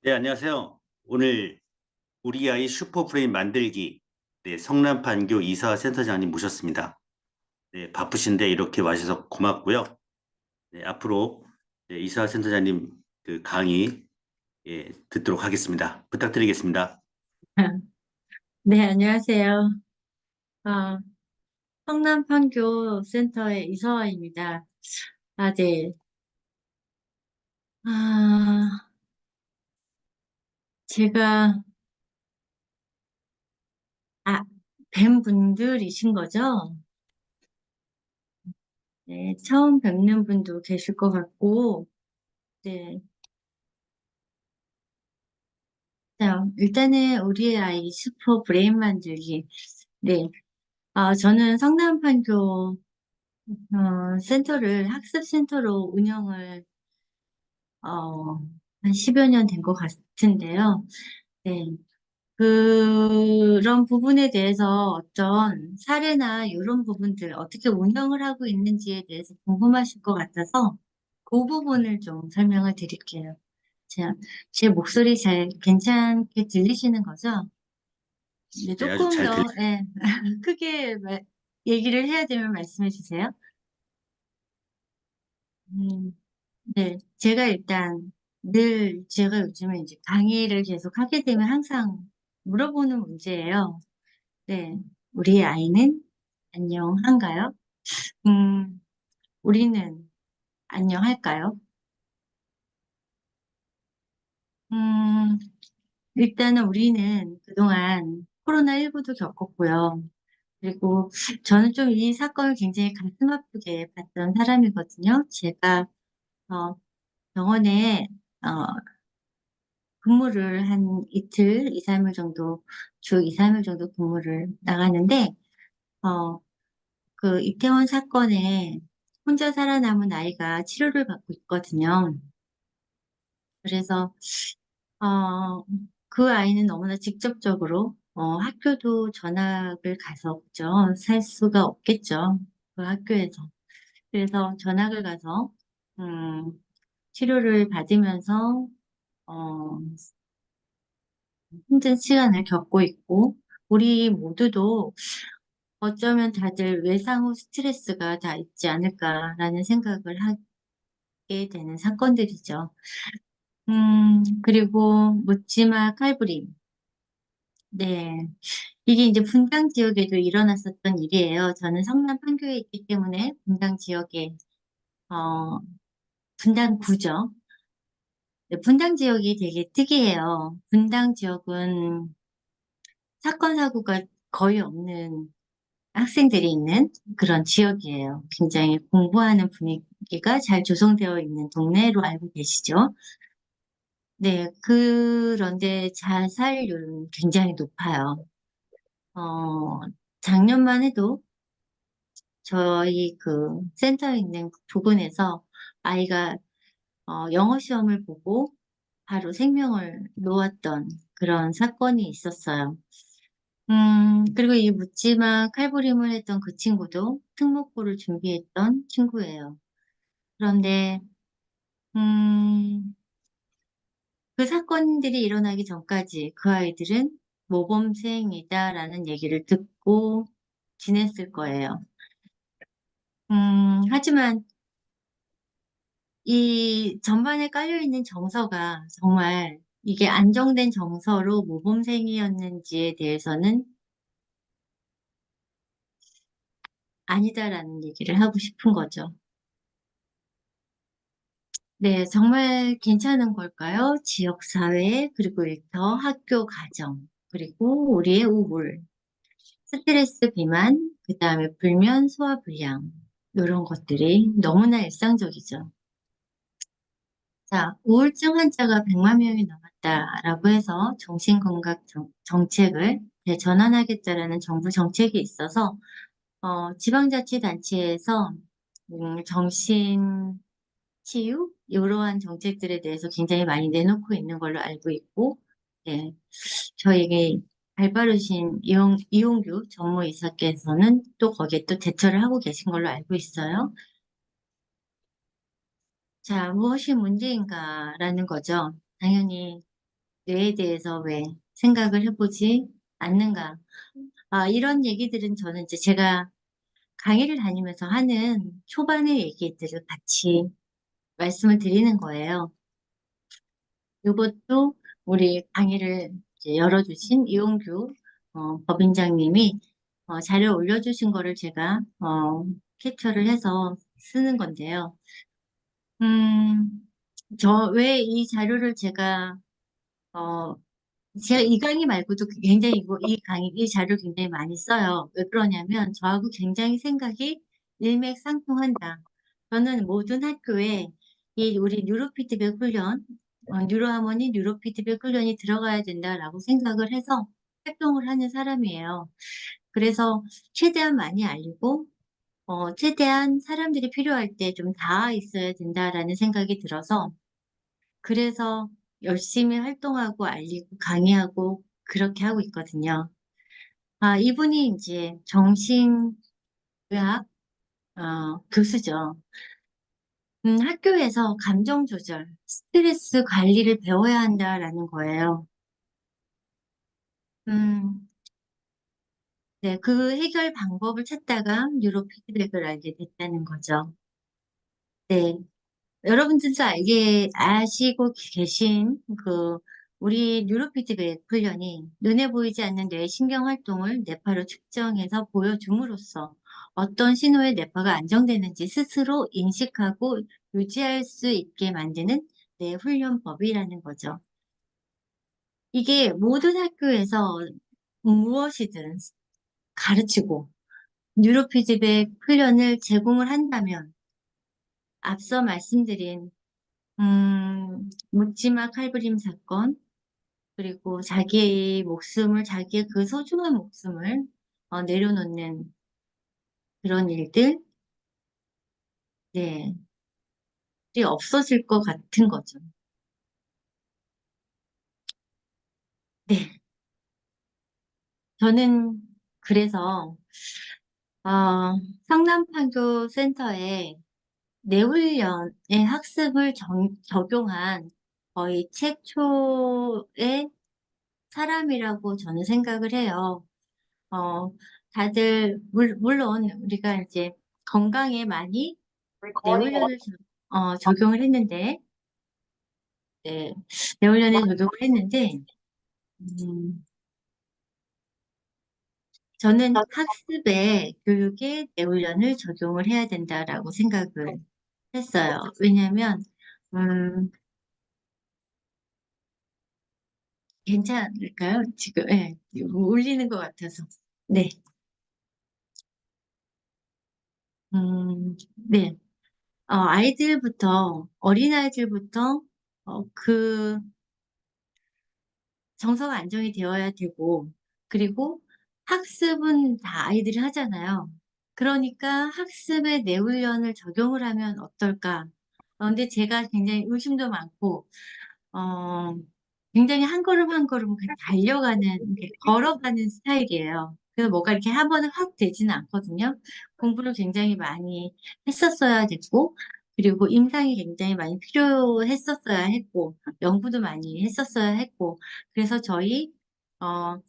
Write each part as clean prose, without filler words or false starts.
네, 안녕하세요. 오늘 우리 아이 슈퍼브레인 만들기 네, 성남판교 이사센터장님 모셨습니다. 네, 바쁘신데 이렇게 와주셔서 고맙고요. 네, 앞으로 네, 이사센터장님 그 강의 듣도록 하겠습니다. 부탁드리겠습니다. 네, 안녕하세요. 아, 성남판교 센터의 이서아입니다. 네. 아, 제가, 아, 뵌 분들이신 거죠? 네, 처음 뵙는 분도 계실 것 같고, 네. 자, 일단은 우리의 아이 슈퍼 브레인 만들기. 네. 저는 성남판교, 센터를 학습센터로 운영을, 어, 한 10여 년 된 것 같은데요. 네. 그런 부분에 대해서 어떤 사례나 이런 부분들 어떻게 운영을 하고 있는지에 대해서 궁금하실 것 같아서 그 부분을 좀 설명을 드릴게요. 제, 제 목소리 잘 괜찮게 들리시는 거죠? 네, 네, 아주 조금 잘 들리. 더 예, 크게 얘기를 해야 되면 말씀해 주세요. 음, 네, 제가 일단 제가 요즘에 이제 강의를 계속 하게 되면 항상 물어보는 문제예요. 네, 우리 아이는 안녕한가요? 음, 우리는 안녕할까요? 음, 일단은 우리는 그동안 코로나19도 겪었고요. 그리고 저는 좀 이 사건을 굉장히 가슴 아프게 봤던 사람이거든요. 제가, 어, 병원에, 어, 근무를 한 이틀, 2, 3일 정도, 주 2, 3일 정도 근무를 나가는데, 어, 그 이태원 사건에 혼자 살아남은 아이가 치료를 받고 있거든요. 그래서 어, 그 아이는 너무나 직접적으로 학교도 전학을 가서 그죠? 살 수가 없겠죠. 그 학교에서. 그래서 전학을 가서 음, 치료를 받으면서 어, 힘든 시간을 겪고 있고 우리 모두도 어쩌면 다들 외상 후 스트레스가 다 있지 않을까라는 생각을 하게 되는 사건들이죠. 그리고 묻지마 칼부림. 네. 이게 이제 분당 지역에도 일어났었던 일이에요. 저는 성남 판교에 있기 때문에 분당 지역에, 어, 분당구죠. 네, 분당 지역이 되게 특이해요. 분당 지역은 사건, 사고가 거의 없는 학생들이 있는 그런 지역이에요. 굉장히 공부하는 분위기가 잘 조성되어 있는 동네로 알고 계시죠? 네, 그런데 자살률은 굉장히 높아요. 어, 작년만 해도 저희 그 센터에 있는 부근에서 아이가 영어 시험을 보고 바로 생명을 놓았던 그런 사건이 있었어요. 그리고 이 묻지마 칼부림을 했던 그 친구도 특목고를 준비했던 친구예요. 그런데, 음, 그 사건들이 일어나기 전까지 그 아이들은 모범생이다라는 얘기를 듣고 지냈을 거예요. 하지만 이 전반에 깔려있는 정서가 정말 이게 안정된 정서로 모범생이었는지에 대해서는 아니다라는 얘기를 하고 싶은 거죠. 네, 정말 괜찮은 걸까요? 지역사회, 그리고 일터, 학교, 가정, 그리고 우리의 우울, 스트레스 비만, 그 다음에 불면, 소화불량, 이런 것들이 너무나 일상적이죠. 자, 우울증 환자가 100만 명이 넘었다라고 해서 정신건강 정책을 대전환하겠다라는 정부 정책이 있어서 지방자치단체에서 정신 치유 이러한 정책들에 대해서 굉장히 많이 내놓고 있는 걸로 알고 있고, 네, 저에게 발빠르신 이용규 전무이사께서는 또 거기에 또 대처를 하고 계신 걸로 알고 있어요. 자, 무엇이 문제인가라는 거죠. 당연히 뇌에 대해서 왜 생각을 해보지 않는가. 이런 얘기들은 저는 이제 제가 강의를 다니면서 하는 초반의 얘기들을 같이 말씀을 드리는 거예요. 이것도 우리 강의를 이제 열어주신 이용규 법인장님이 자료 올려주신 거를 제가 캡처를 해서 쓰는 건데요. 왜 이 자료를 어, 제가 이 강의 말고도 굉장히 이 자료 굉장히 많이 써요. 왜 그러냐면 저하고 굉장히 생각이 일맥상통한다. 저는 모든 학교에 이 우리 뉴로피드백 훈련, 뉴로하모니 뉴로피드백 훈련이 들어가야 된다라고 생각을 해서 활동을 하는 사람이에요. 그래서 최대한 많이 알리고, 최대한 사람들이 필요할 때 좀 닿아 있어야 된다라는 생각이 들어서 그래서 열심히 활동하고 알리고 강의하고 그렇게 하고 있거든요. 이분이 이제 정신의학 교수죠. 학교에서 감정 조절, 스트레스 관리를 배워야 한다라는 거예요. 음, 네, 그 해결 방법을 찾다가 뉴로 피드백을 알게 됐다는 거죠. 네, 여러분들도 아시고 계신 우리 뉴로피드백 훈련이 눈에 보이지 않는 뇌의 신경 활동을 뇌파로 측정해서 보여줌으로써 어떤 신호에 뇌파가 안정되는지 스스로 인식하고 유지할 수 있게 만드는 뇌 훈련법이라는 거죠. 이게 모든 학교에서 무엇이든 가르치고 뉴로피드백 훈련을 제공을 한다면 앞서 말씀드린 묻지마 칼부림 사건, 그리고 자기의 그 소중한 목숨을 내려놓는 그런 일들, 네, 이 없어질 것 같은 거죠. 네, 저는 그래서, 성남판교 센터에 뇌훈련의 학습을 적용한 거의 최초의 사람이라고 저는 생각을 해요. 어, 물론 우리가 이제 건강에 많이 뇌훈련을 적용을 했는데, 네, 뇌훈련에 적용을 했는데, 음, 저는 학습에, 교육에 뇌훈련을 적용을 해야 된다라고 생각을 했어요. 왜냐하면, 음, 괜찮을까요? 지금, 예, 울리는 것 같아서. 네, 네. 어린아이들부터, 그, 정서가 안정이 되어야 되고, 그리고 학습은 다 아이들이 하잖아요. 그러니까 학습에 뇌훈련을 적용을 하면 어떨까? 근데 제가 굉장히 의심도 많고, 어, 굉장히 한 걸음 한 걸음 그냥 이렇게 걸어가는 스타일이에요. 그래서 뭐가 이렇게 한 번에 확 되지는 않거든요. 공부를 굉장히 많이 했었어야 됐고, 그리고 임상이 굉장히 많이 필요했었어야 했고, 연구도 많이 했었어야 했고, 그래서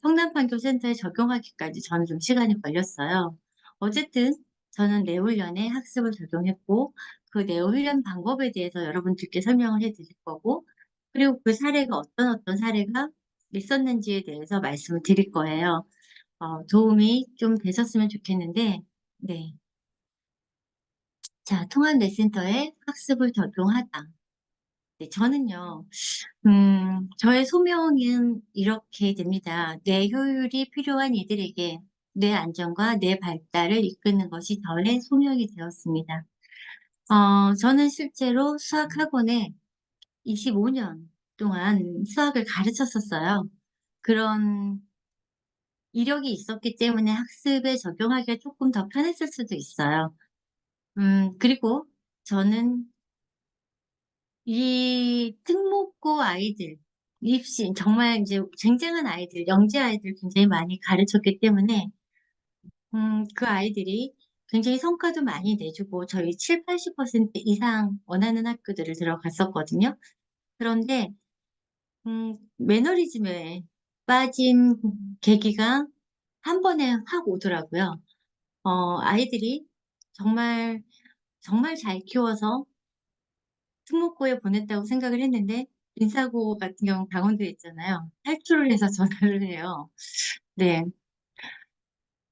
성남판교센터에 적용하기까지 저는 좀 시간이 걸렸어요. 어쨌든, 저는 뇌훈련에 학습을 적용했고, 그 뇌훈련 방법에 대해서 여러분들께 설명을 해드릴 거고, 그리고 그 사례가 어떤 사례가 있었는지에 대해서 말씀을 드릴 거예요. 도움이 좀 되셨으면 좋겠는데, 네. 자, 통합내센터에 학습을 적용하다. 네, 저는요, 저의 소명은 이렇게 됩니다. 뇌 효율이 필요한 이들에게 뇌 안정과 뇌 발달을 이끄는 것이 저의 소명이 되었습니다. 저는 실제로 수학학원에 25년 동안 수학을 가르쳤었어요. 그런 이력이 있었기 때문에 학습에 적용하기가 조금 더 편했을 수도 있어요. 그리고 저는 이 특목고 아이들, 정말 이제 쟁쟁한 아이들, 영재 아이들 굉장히 많이 가르쳤기 때문에, 그 아이들이 굉장히 성과도 많이 내주고, 저희 7, 80% 이상 원하는 학교들을 들어갔었거든요. 그런데 매너리즘에 빠진 계기가 한 번에 확 오더라고요. 아이들이 정말, 정말 잘 키워서 특목고에 보냈다고 생각을 했는데, 인사고 같은 경우 강원도에 있잖아요. 탈출을 해서 전화를 해요. 네.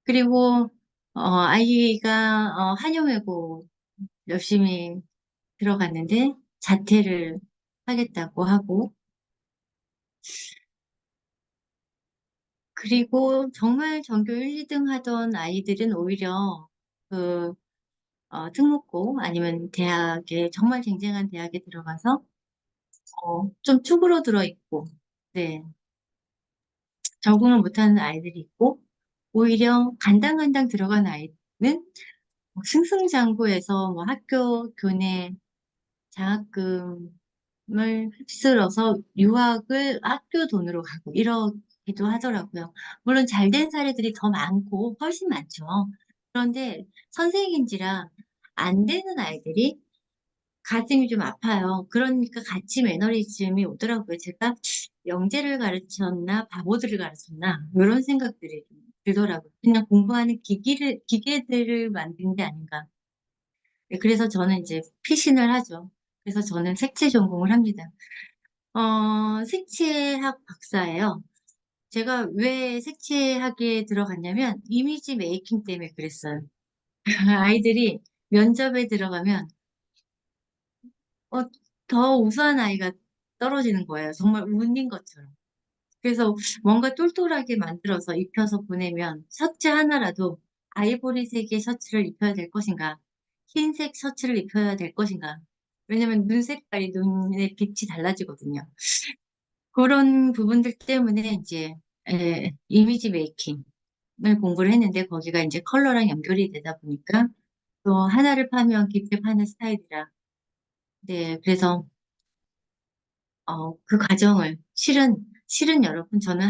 그리고, 아이가, 한영외고 열심히 들어갔는데, 자퇴를 하겠다고 하고, 그리고 정말 전교 1, 2등 하던 아이들은 오히려 그, 특목고 아니면 대학에, 정말 쟁쟁한 대학에 들어가서, 좀 쭈그러 들어 있고, 네. 적응을 못하는 아이들이 있고, 오히려 간당간당 들어간 아이는 뭐 승승장구해서 뭐 학교 교내 장학금을 휩쓸어서 유학을 학교 돈으로 가고 이러기도 하더라고요. 물론 잘 된 사례들이 더 많고 훨씬 많죠. 그런데 선생인지라 안 되는 아이들이 가슴이 좀 아파요. 그러니까 같이 매너리즘이 오더라고요. 제가 영재를 가르쳤나, 바보들을 가르쳤나, 이런 생각들이 좀 들더라고요. 그냥 공부하는 기계들을 만든 게 아닌가. 네, 그래서 저는 이제 피신을 하죠. 그래서 저는 색채 전공을 합니다. 색채학 박사예요. 제가 왜 색채학에 들어갔냐면 이미지 메이킹 때문에 그랬어요. 아이들이 면접에 들어가면 어, 더 우수한 아이가 떨어지는 거예요. 정말 운인 것처럼. 그래서 뭔가 똘똘하게 만들어서 입혀서 보내면 셔츠 하나라도 아이보리색의 셔츠를 입혀야 될 것인가, 흰색 셔츠를 입혀야 될 것인가. 왜냐면 눈 색깔이 눈의 빛이 달라지거든요. 그런 부분들 때문에 이제 이미지 메이킹을 공부를 했는데 거기가 이제 컬러랑 연결이 되다 보니까 또 하나를 파면 깊게 파는 스타일이라. 네, 그래서 그 과정을, 실은 여러분, 저는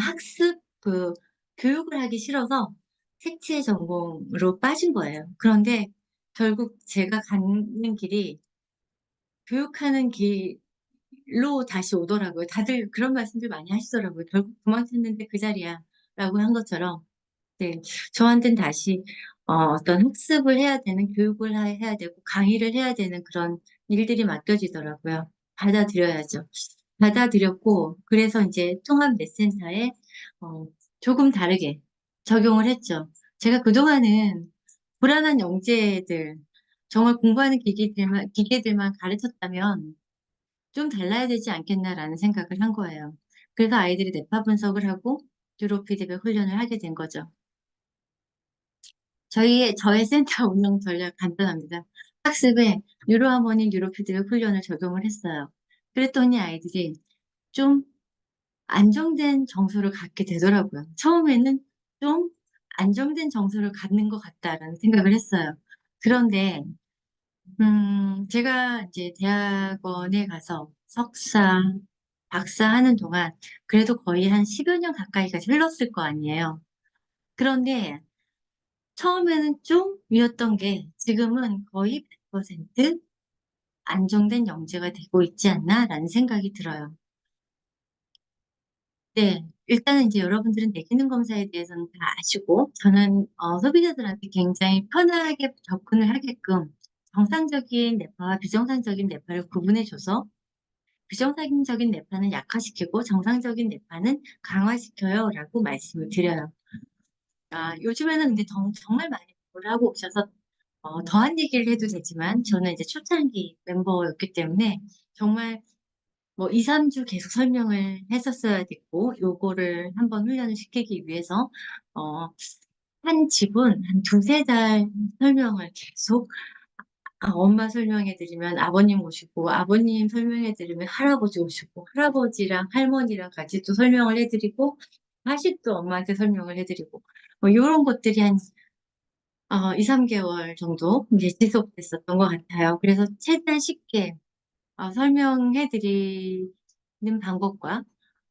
교육을 하기 싫어서 색채 전공으로 빠진 거예요. 그런데 결국 제가 가는 길이 교육하는 길로 다시 오더라고요. 다들 그런 말씀들 많이 하시더라고요. 결국 도망쳤는데 그 자리야. 라고 한 것처럼, 네, 저한테는 다시 어떤 학습을 해야 되는, 교육을 해야 되고, 강의를 해야 되는 그런 일들이 맡겨지더라고요. 받아들여야죠. 받아들였고, 그래서 이제 통합 메센터에 어, 조금 다르게 적용을 했죠. 제가 그동안은 불안한 영재들, 정말 공부하는 기계들만 가르쳤다면 좀 달라야 되지 않겠나라는 생각을 한 거예요. 그래서 아이들이 뇌파 분석을 하고 뉴로 피드백 훈련을 하게 된 거죠. 저의 센터 운영 전략 간단합니다. 학습에 뉴로하모니 뉴로피드백 훈련을 적용을 했어요. 그랬더니 아이들이 좀 안정된 정서를 갖게 되더라고요. 처음에는 좀 안정된 정서를 갖는 것 같다라는 생각을 했어요. 그런데, 제가 이제 대학원에 가서 석사, 박사 하는 동안 그래도 거의 한 10여 년 가까이가 흘렀을 거 아니에요. 그런데 처음에는 좀 미웠던 게 지금은 거의 100% 안정된 영재가 되고 있지 않나라는 생각이 들어요. 네, 일단은 이제 여러분들은 뇌기능 검사에 대해서는 다 아시고, 저는 소비자들한테 굉장히 편하게 접근을 하게끔 정상적인 뇌파와 비정상적인 뇌파를 구분해줘서 비정상적인 뇌파는 약화시키고 정상적인 뇌파는 강화시켜요 라고 말씀을 드려요. 요즘에는 근데 정말 많이 공부를 하고 오셔서 더한 얘기를 해도 되지만 저는 이제 초창기 멤버였기 때문에 정말 뭐 2, 3주 계속 설명을 했었어야 됐고 요거를 한번 훈련을 시키기 위해서 어, 한 집은 한 두세 달 설명을 계속 엄마 설명해드리면 아버님 오시고 아버님 설명해드리면 할아버지 오시고 할아버지랑 할머니랑 같이 또 설명을 해드리고 다시 또 엄마한테 설명을 해드리고 뭐 이런 것들이 한 2, 3개월 정도 이제 지속됐었던 것 같아요. 그래서 최대한 쉽게 설명해 드리는 방법과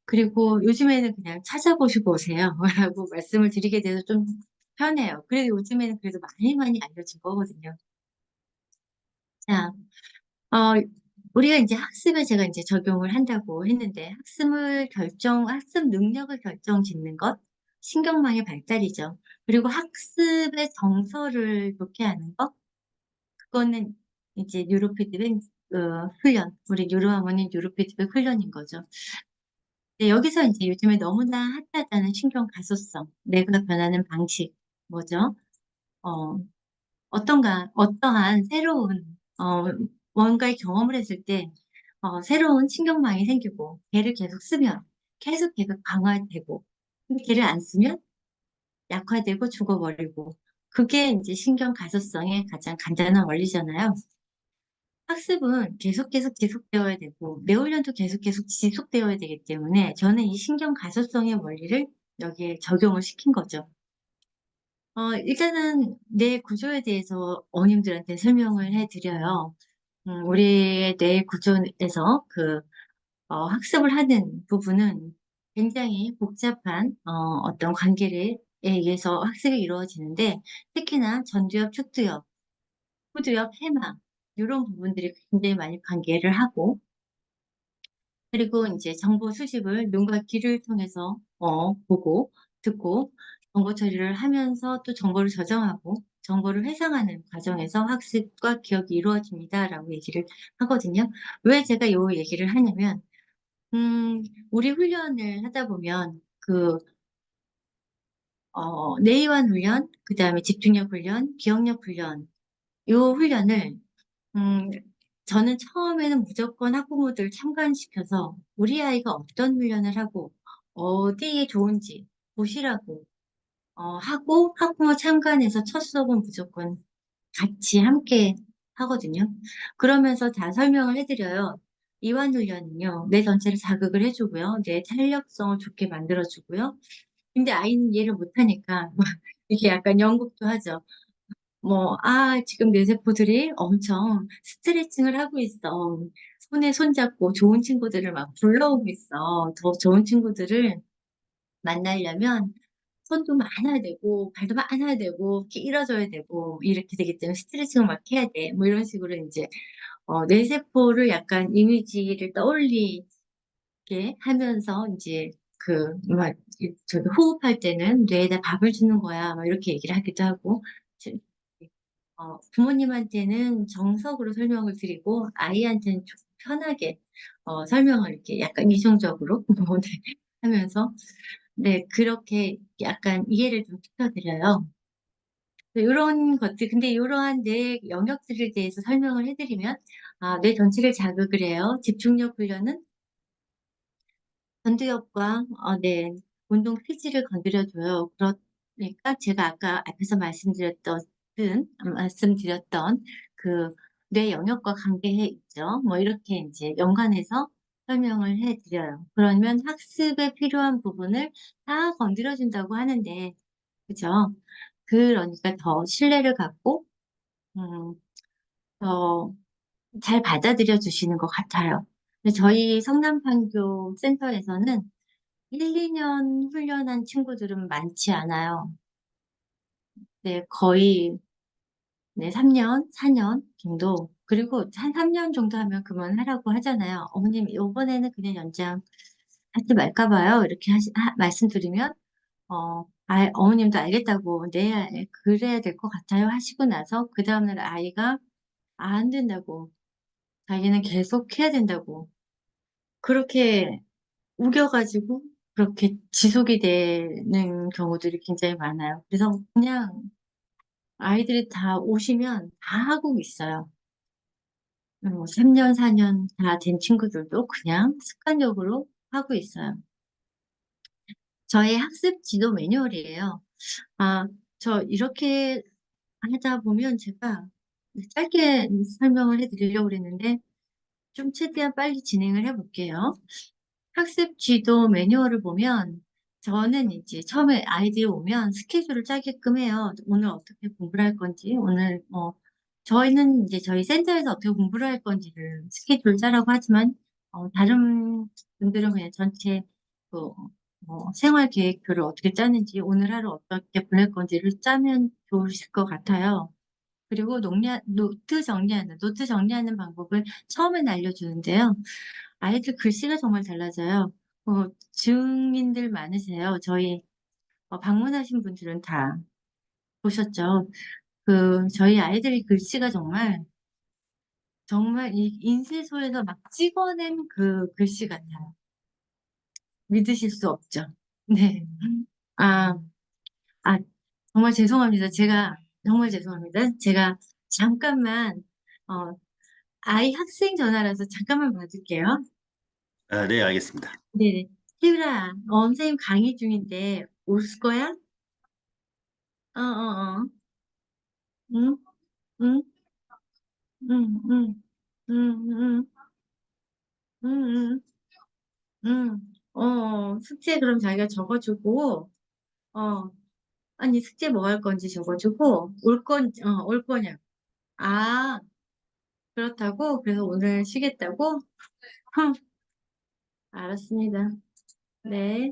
그리고 요즘에는 그냥 찾아보시고 오세요. 라고 말씀을 드리게 돼서 좀 편해요. 그래도 요즘에는 그래도 많이 많이 알려진 거거든요. 자, 어, 우리가 이제 학습에 제가 이제 적용을 한다고 했는데, 학습 능력을 결정 짓는 것, 신경망의 발달이죠. 그리고 학습의 정서를 좋게 하는 것, 그거는 이제 뉴로피드백 훈련, 우리 뉴로하모니 뉴로피드백 훈련인 거죠. 네, 여기서 이제 요즘에 너무나 핫하다는 신경 가소성, 뇌가 변하는 방식, 뭐죠? 어, 어떠한 새로운, 뭔가의 경험을 했을 때, 새로운 신경망이 생기고, 걔를 계속 쓰면 계속 강화되고, 근데 걔를 안 쓰면 약화되고 죽어버리고, 그게 이제 신경 가소성의 가장 간단한 원리잖아요. 학습은 계속 지속되어야 되고, 뇌훈련도 계속 지속되어야 되기 때문에, 저는 이 신경 가소성의 원리를 여기에 적용을 시킨 거죠. 일단은 뇌 구조에 대해서 어머님들한테 설명을 해드려요. 우리의 뇌 구조에서 학습을 하는 부분은 굉장히 복잡한, 어떤 관계에 의해서 학습이 이루어지는데, 특히나 전두엽, 척두엽, 후두엽, 해마, 이런 부분들이 굉장히 많이 관계를 하고, 그리고 이제 정보 수집을 눈과 귀를 통해서 보고 듣고 정보 처리를 하면서 또 정보를 저장하고 정보를 회상하는 과정에서 학습과 기억이 이루어집니다라고 얘기를 하거든요. 왜 제가 이 얘기를 하냐면 우리 훈련을 하다 보면 뇌이완 훈련, 그다음에 집중력 훈련, 기억력 훈련, 이 훈련을 음, 저는 처음에는 무조건 학부모들 참관시켜서 우리 아이가 어떤 훈련을 하고 어디에 좋은지 보시라고 하고 학부모 참관해서 첫 수업은 무조건 같이 함께 하거든요. 그러면서 다 설명을 해드려요. 이완 훈련은요, 뇌 전체를 자극을 해주고요, 뇌 탄력성을 좋게 만들어주고요. 근데 아이는 이해를 못하니까 이게 약간 연극도 하죠. 지금 내 세포들이 엄청 스트레칭을 하고 있어. 손에 손잡고 좋은 친구들을 막 불러오고 있어. 더 좋은 친구들을 만나려면 손도 많아야 되고, 발도 많아야 되고, 길어져야 되고, 이렇게 되기 때문에 스트레칭을 막 해야 돼. 뭐 이런 식으로 이제, 뇌 세포를 약간 이미지를 떠올리게 하면서 이제 저기 호흡할 때는 뇌에다 밥을 주는 거야. 막 이렇게 얘기를 하기도 하고. 부모님한테는 정석으로 설명을 드리고 아이한테는 좀 편하게 설명을 이렇게 약간 이중적으로 뭐, 네, 하면서 네 그렇게 약간 이해를 좀 시켜드려요. 이런 것들 근데 이러한 뇌 영역들에 대해서 설명을 해드리면 뇌 전체를 자극을 해요. 집중력 훈련은 전두엽과 네, 운동 필지를 건드려줘요. 그러니까 제가 아까 앞에서 말씀드렸던 그 뇌 영역과 관계해 있죠. 뭐 이렇게 이제 연관해서 설명을 해드려요. 그러면 학습에 필요한 부분을 다 건드려준다고 하는데, 그죠? 그러니까 더 신뢰를 갖고, 음, 더 잘 받아들여 주시는 것 같아요. 근데 저희 성남판교 센터에서는 1, 2년 훈련한 친구들은 많지 않아요. 네, 거의 네, 3년, 4년 정도. 그리고 한 3년 정도 하면 그만하라고 하잖아요. 어머님, 이번에는 그냥 연장 하지 말까 봐요. 이렇게 말씀드리면, 어머님도 알겠다고, 네, 그래야 될 것 같아요. 하시고 나서, 그 다음날 아이가 안 된다고, 자기는 계속 해야 된다고, 그렇게 우겨가지고, 그렇게 지속이 되는 경우들이 굉장히 많아요. 그래서 그냥 아이들이 다 오시면 다 하고 있어요. 3년, 4년 다 된 친구들도 그냥 습관적으로 하고 있어요. 저의 학습 지도 매뉴얼이에요. 아, 저 이렇게 하다 보면 제가 짧게 설명을 해드리려고 그랬는데 좀 최대한 빨리 진행을 해볼게요. 학습 지도 매뉴얼을 보면 저는 이제 처음에 아이들이 오면 스케줄을 짜게끔 해요. 오늘 어떻게 공부를 할 건지, 저희는 이제 저희 센터에서 어떻게 공부를 할 건지를 스케줄을 짜라고 하지만, 다른 분들은 그냥 전체 그, 생활 계획표를 어떻게 짜는지, 오늘 하루 어떻게 보낼 건지를 짜면 좋으실 것 같아요. 그리고 노트 정리하는 방법을 처음엔 알려주는데요. 아이들 글씨가 정말 달라져요. 증인들 많으세요. 저희 방문하신 분들은 다 보셨죠? 저희 아이들이 글씨가 정말 이 인쇄소에서 막 찍어낸 그 글씨 같아요. 믿으실 수 없죠? 네. 아, 아, 정말 죄송합니다. 정말 죄송합니다. 제가 잠깐만, 어, 아이 학생 전화라서 잠깐만 받을게요. 아, 네, 알겠습니다. 네네. 태율아, 선생님 강의 중인데 올 거야? 어, 어, 어. 응? 응? 응, 응, 응, 응, 응, 응, 응. 숙제 그럼 자기가 적어주고, 어, 아니, 숙제 뭐 할 건지 적어주고, 올 거냐? 아, 그렇다고? 그래서 오늘 쉬겠다고? 흠, 알았습니다. 네.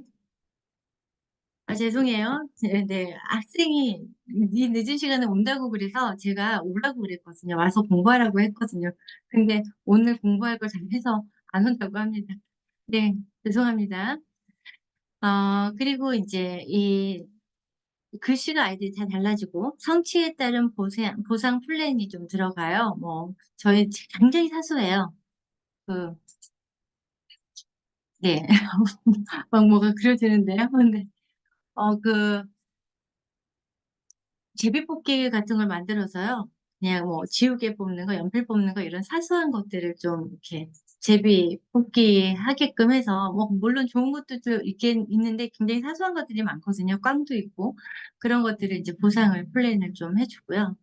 죄송해요. 네. 학생이 이 늦은 시간에 온다고 그래서 제가 오라고 그랬거든요. 와서 공부하라고 했거든요. 근데 오늘 공부할 걸 잘해서 안 온다고 합니다. 네. 죄송합니다. 그리고 이제 이 글씨가 아이들이 다 달라지고 성취에 따른 보상 플랜이 좀 들어가요. 저희 굉장히 사소해요. 그, 네. 막 뭐가 그려지는데요. 근데, 그, 제비뽑기 같은 걸 만들어서요. 그냥 지우개 뽑는 거, 연필 뽑는 거, 이런 사소한 것들을 좀 이렇게 제비 뽑기 하게끔 해서, 물론 좋은 것도 좀 있긴 있는데 굉장히 사소한 것들이 많거든요. 꽝도 있고. 그런 것들을 이제 보상을 플랜을 좀 해주고요.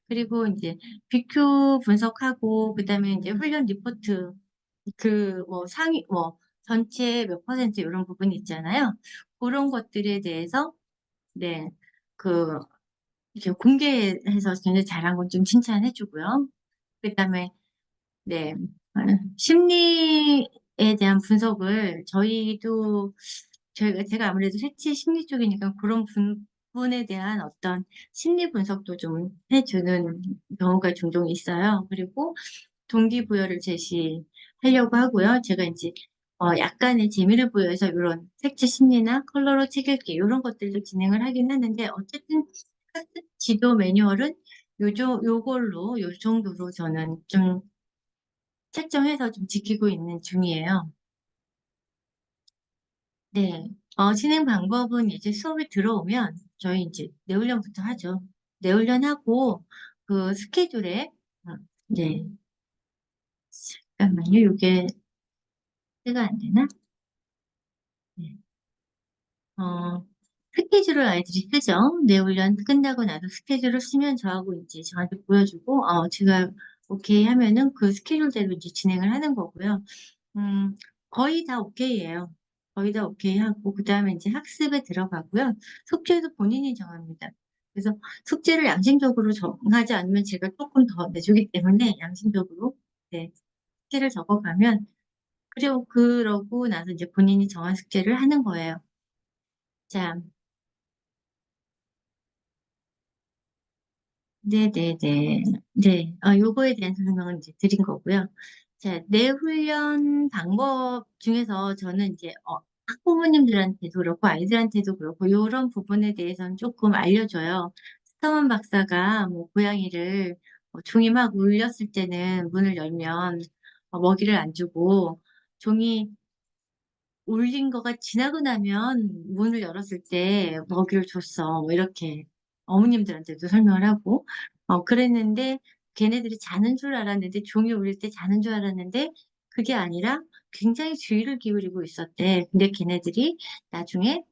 그리고 이제 BQ 분석하고, 그 다음에 이제 훈련 리포트, 상위, 전체 몇 퍼센트 이런 부분이 있잖아요. 그런 것들에 대해서, 네, 그, 이렇게 공개해서 굉장히 잘한 건 좀 칭찬해주고요. 그다음에 네 심리에 대한 분석을 제가 아무래도 색채 심리 쪽이니까 그런 부분에 대한 어떤 심리 분석도 좀 해주는 경우가 종종 있어요. 그리고 동기부여를 제시하려고 하고요. 제가 이제 약간의 재미를 부여해서 이런 색채 심리나 컬러로 책 읽기 이런 것들도 진행을 하긴 하는데 어쨌든 학습 지도 매뉴얼은 요 정도로 저는 좀 책정해서 좀 지키고 있는 중이에요. 네. 진행 방법은 이제 수업이 들어오면 저희 이제 내훈련부터 하죠. 내훈련하고 그 스케줄에 네. 잠깐만요. 이게 해가 안 되나? 네. 어, 스케줄을 아이들이 쓰죠. 내훈련 끝나고 나서 스케줄을 쓰면 저하고 이제 저한테 보여주고, 제가 오케이 하면은 그 스케줄대로 이제 진행을 하는 거고요. 거의 다 오케이예요. 거의 다 오케이 하고, 그 다음에 이제 학습에 들어가고요. 숙제도 본인이 정합니다. 그래서 숙제를 양심적으로 정하지 않으면 제가 조금 더 내주기 때문에 양심적으로, 네, 숙제를 적어가면, 그러고 나서 이제 본인이 정한 숙제를 하는 거예요. 자, 네네네. 네, 요거에 대한 설명을 이제 드린 거고요. 자, 내훈련 방법 중에서 저는 이제, 학부모님들한테도 그렇고, 아이들한테도 그렇고, 요런 부분에 대해서는 조금 알려줘요. 스터먼 박사가 고양이를 종이 막 울렸을 때는 문을 열면 먹이를 안 주고, 종이 울린 거가 지나고 나면 문을 열었을 때 먹이를 줬어. 이렇게 어머님들한테도 설명을 하고, 그랬는데 걔네들이 자는 줄 알았는데, 종이 울릴 때 자는 줄 알았는데, 그게 아니라 굉장히 주의를 기울이고 있었대. 근데 걔네들이 나중에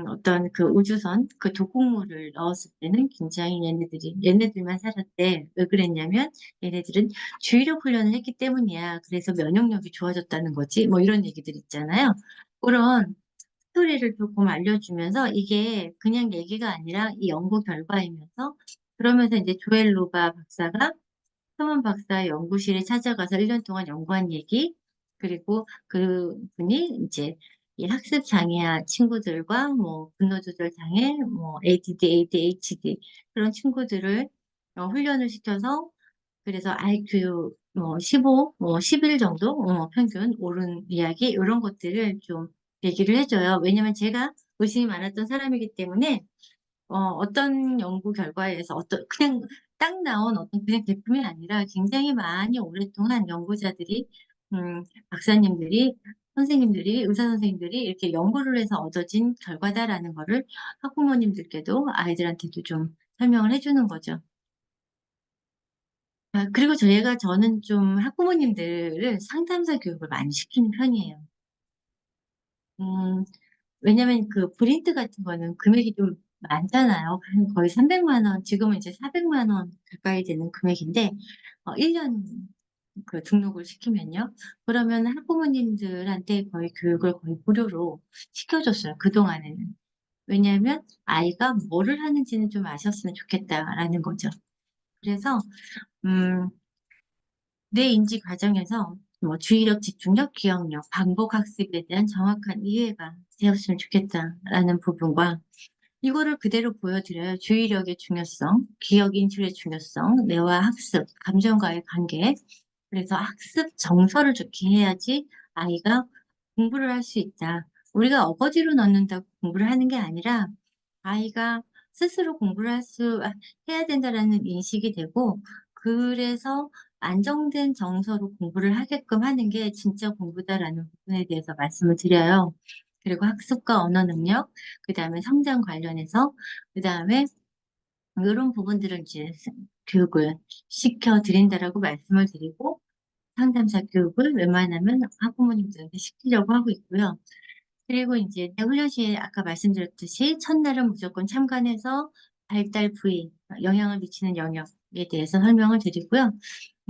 어떤 그 우주선, 그 독극물을 넣었을 때는 굉장히 얘네들만 살았대. 왜 그랬냐면, 얘네들은 주의력 훈련을 했기 때문이야. 그래서 면역력이 좋아졌다는 거지. 이런 얘기들 있잖아요. 그런 스토리를 조금 알려주면서 이게 그냥 얘기가 아니라 이 연구 결과이면서 그러면서 이제 조엘 로바 박사가 서먼 박사 연구실에 찾아가서 1년 동안 연구한 얘기, 그리고 그분이 이제 이 학습 장애아 친구들과 분노 조절 장애, ADD, ADHD 그런 친구들을 훈련을 시켜서 그래서 IQ 15, 10일 정도 평균 오른 이야기 이런 것들을 좀 얘기를 해줘요. 왜냐면 제가 의심이 많았던 사람이기 때문에 어떤 연구 결과에 의해서 그냥 딱 나온 어떤 그냥 제품이 아니라 굉장히 많이 오랫동안 연구자들이, 박사님들이, 선생님들이, 의사 선생님들이 이렇게 연구를 해서 얻어진 결과다라는 거를 학부모님들께도 아이들한테도 좀 설명을 해주는 거죠. 그리고 저는 좀 학부모님들을 상담사 교육을 많이 시키는 편이에요. 음, 왜냐면 그 브린트 같은 거는 금액이 좀 많잖아요. 한 거의 300만 원, 지금은 이제 400만 원 가까이 되는 금액인데, 1년 그 등록을 시키면요. 그러면 학부모님들한테 거의 교육을 거의 무료로 시켜줬어요. 그동안에는. 왜냐하면 아이가 뭐를 하는지는 좀 아셨으면 좋겠다라는 거죠. 그래서, 음, 뇌 인지 과정에서 뭐 주의력, 집중력, 기억력, 반복 학습에 대한 정확한 이해가 되었으면 좋겠다라는 부분과 이거를 그대로 보여드려요. 주의력의 중요성, 기억 인출의 중요성, 뇌와 학습, 감정과의 관계. 그래서 학습 정서를 좋게 해야지 아이가 공부를 할 수 있다. 우리가 어거지로 넣는다고 공부를 하는 게 아니라 아이가 스스로 공부를 해야 된다라는 인식이 되고, 그래서 안정된 정서로 공부를 하게끔 하는 게 진짜 공부다라는 부분에 대해서 말씀을 드려요. 그리고 학습과 언어 능력, 그 다음에 성장 관련해서, 그 다음에 이런 부분들을 이제 교육을 시켜드린다라고 말씀을 드리고, 상담사 교육을 웬만하면 학부모님들한테 시키려고 하고 있고요. 그리고 이제 훈련 시에 아까 말씀드렸듯이 첫날은 무조건 참관해서 발달 부위, 영향을 미치는 영역에 대해서 설명을 드리고요.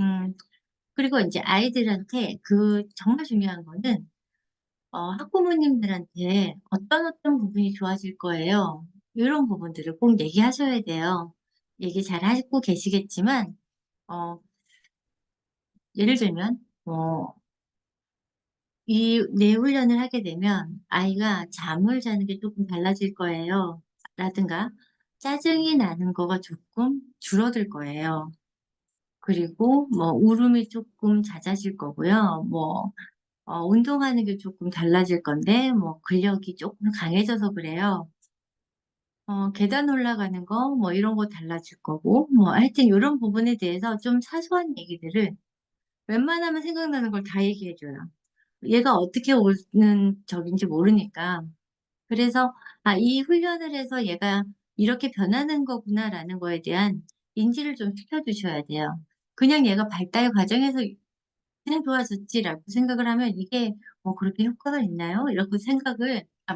음, 그리고 이제 아이들한테 정말 중요한 거는 학부모님들한테 어떤 부분이 좋아질 거예요. 이런 부분들을 꼭 얘기하셔야 돼요. 얘기 잘 하고 계시겠지만, 어, 예를 들면, 뇌 훈련을 하게 되면 아이가 잠을 자는 게 조금 달라질 거예요. 라든가, 짜증이 나는 거가 조금 줄어들 거예요. 그리고 뭐 울음이 조금 잦아질 거고요. 운동하는 게 조금 달라질 건데, 근력이 조금 강해져서 그래요. 계단 올라가는 거, 이런 거 달라질 거고, 하여튼 이런 부분에 대해서 좀 사소한 얘기들을 웬만하면 생각나는 걸 다 얘기해줘요. 얘가 어떻게 오는 적인지 모르니까. 그래서, 이 훈련을 해서 얘가 이렇게 변하는 거구나라는 거에 대한 인지를 좀 시켜주셔야 돼요. 그냥 얘가 발달 과정에서 그냥 좋아졌지라고 생각을 하면 이게 그렇게 효과가 있나요? 이렇게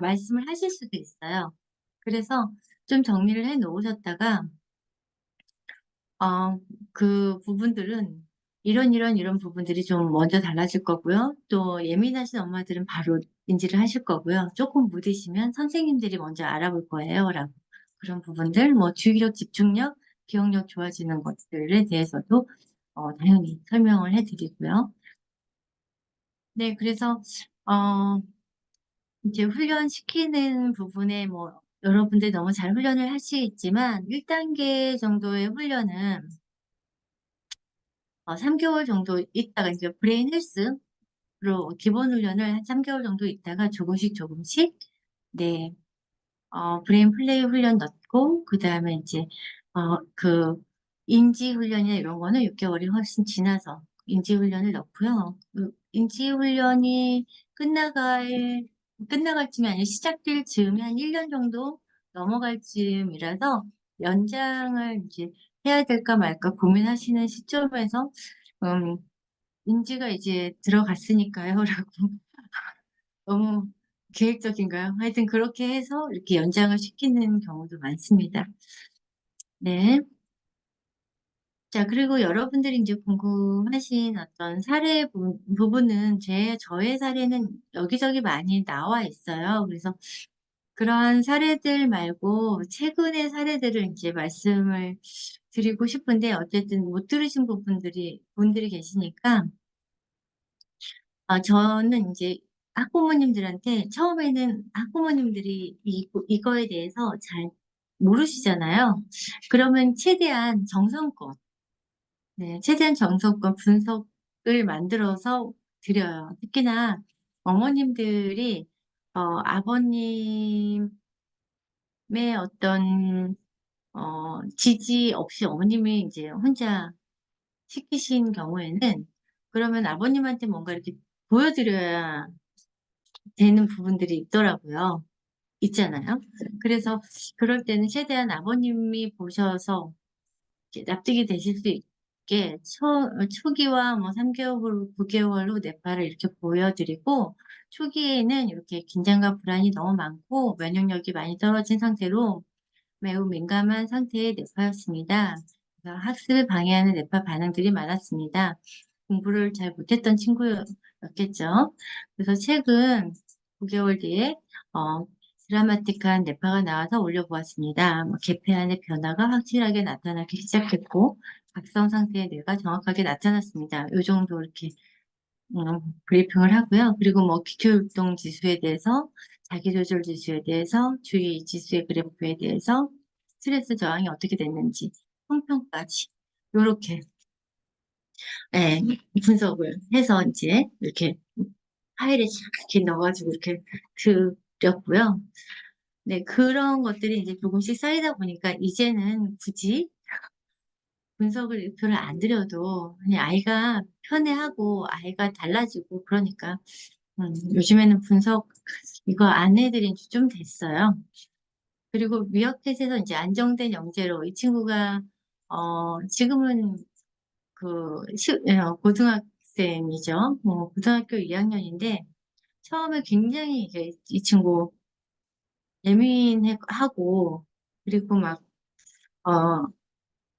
말씀을 하실 수도 있어요. 그래서 좀 정리를 해 놓으셨다가, 그 부분들은 이런 부분들이 좀 먼저 달라질 거고요. 또 예민하신 엄마들은 바로 인지를 하실 거고요. 조금 무디시면 선생님들이 먼저 알아볼 거예요. 라고. 그런 부분들, 주의력, 집중력, 기억력 좋아지는 것들에 대해서도 당연히 설명을 해드리고요. 네, 그래서 어, 이제 훈련시키는 부분에 여러분들 너무 잘 훈련을 하시겠지만 1단계 정도의 훈련은 3개월 정도 있다가 이제 브레인 헬스로 기본 훈련을 한 3개월 정도 있다가 조금씩 조금씩 네, 브레인 플레이 훈련 넣고 그다음에 이제 인지 훈련이나 이런 거는 6개월이 훨씬 지나서 인지 훈련을 넣고요. 인지 훈련이 끝나갈 끝나갈 쯤이 아니라 시작될 즈음에 한 1년 정도 넘어갈 즈음이라서 연장을 이제 해야 될까 말까 고민하시는 시점에서 음, 인지가 이제 들어갔으니까요. 라고 너무 계획적인가요? 하여튼 그렇게 해서 이렇게 연장을 시키는 경우도 많습니다. 네. 자, 그리고 여러분들이 이제 궁금하신 어떤 부분은 저의 사례는 여기저기 많이 나와 있어요. 그래서 그러한 사례들 말고 최근의 사례들을 이제 말씀을 드리고 싶은데 어쨌든 못 들으신 분들이 계시니까 저는 이제 학부모님들한테 처음에는 학부모님들이 이거에 대해서 잘 모르시잖아요. 그러면 최대한 정성껏, 네, 최대한 정성껏 분석을 만들어서 드려요. 특히나 어머님들이, 아버님의 어떤, 지지 없이 어머님이 이제 혼자 시키신 경우에는 그러면 아버님한테 뭔가 이렇게 보여드려야 되는 부분들이 있더라고요. 있잖아요. 그래서 그럴 때는 최대한 아버님이 보셔서 이렇게 납득이 되실 수 있게 초기와 뭐 3개월, 9개월 후 뇌파를 이렇게 보여드리고 초기에는 이렇게 긴장과 불안이 너무 많고 면역력이 많이 떨어진 상태로 매우 민감한 상태의 뇌파였습니다. 그래서 학습을 방해하는 뇌파 반응들이 많았습니다. 공부를 잘 못했던 친구였겠죠. 그래서 최근 9개월 뒤에 어, 드라마틱한 뇌파가 나와서 올려보았습니다. 개폐안의 변화가 확실하게 나타나기 시작했고 각성 상태의 뇌가 정확하게 나타났습니다. 이 정도 이렇게 브리핑을 하고요. 그리고 뭐 기초율동 지수에 대해서, 자기조절 지수에 대해서, 주의 지수의 그래프에 대해서, 스트레스 저항이 어떻게 됐는지, 성평까지 이렇게 예, 분석을 해서 이제 이렇게 파일에 쫙 이렇게 넣어가지고 이렇게 드렸고요. 네, 그런 것들이 이제 조금씩 쌓이다 보니까 이제는 굳이 분석을 일표를 안 드려도 그냥 아이가 편해하고 아이가 달라지고 그러니까 요즘에는 분석 이거 안 해드린 지 좀 됐어요. 그리고 미어캣에서 이제 안정된 영재로 이 친구가 지금은 고등학생이죠. 뭐 고등학교 2학년인데 처음에 굉장히 이 친구 예민하고 그리고 막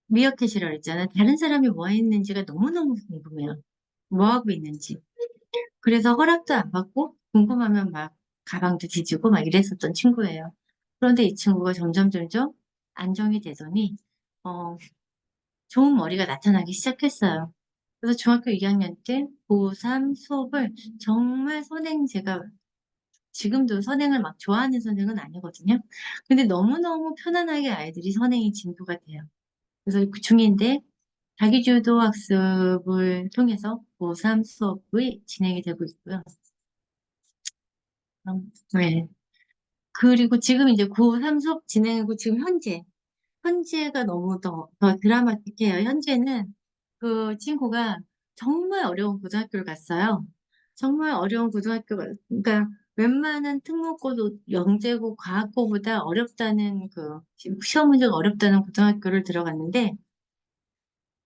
미어캣이라 그랬잖아. 다른 사람이 뭐 했는지가 너무너무 궁금해요. 뭐 하고 있는지. 그래서 허락도 안 받고 궁금하면 막 가방도 뒤지고 막 이랬었던 친구예요. 그런데 이 친구가 점점 안정이 되더니 어, 좋은 머리가 나타나기 시작했어요. 그래서 중학교 2학년 때 고3 수업을 정말 제가 지금도 선행을 막 좋아하는 선행은 아니거든요. 근데 너무너무 편안하게 아이들이 선행이 진도가 돼요. 그래서 그 중인데 자기주도 학습을 통해서 고3 수업이 진행이 되고 있고요. 네. 그리고 지금 이제 고3 수업 진행하고 지금 현재가 너무 더 드라마틱해요. 현재는 그 친구가 정말 어려운 고등학교를 갔어요. 정말 어려운 그러니까 웬만한 특목고도 영재고 과학고보다 어렵다는 시험 문제가 어렵다는 고등학교를 들어갔는데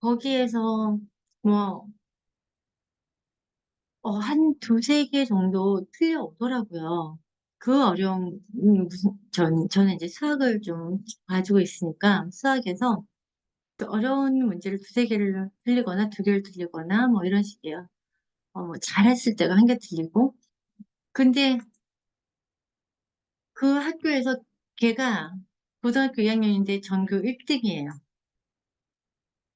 거기에서 뭐 한 두세 개 정도 틀려오더라고요. 그 어려운, 저는 이제 수학을 좀 가지고 있으니까, 수학에서 그 어려운 문제를 두세 개를 틀리거나 두 개를 틀리거나 뭐 이런 식이에요. 뭐 잘했을 때가 한 개 틀리고. 근데 그 학교에서 걔가 고등학교 2학년인데 전교 1등이에요.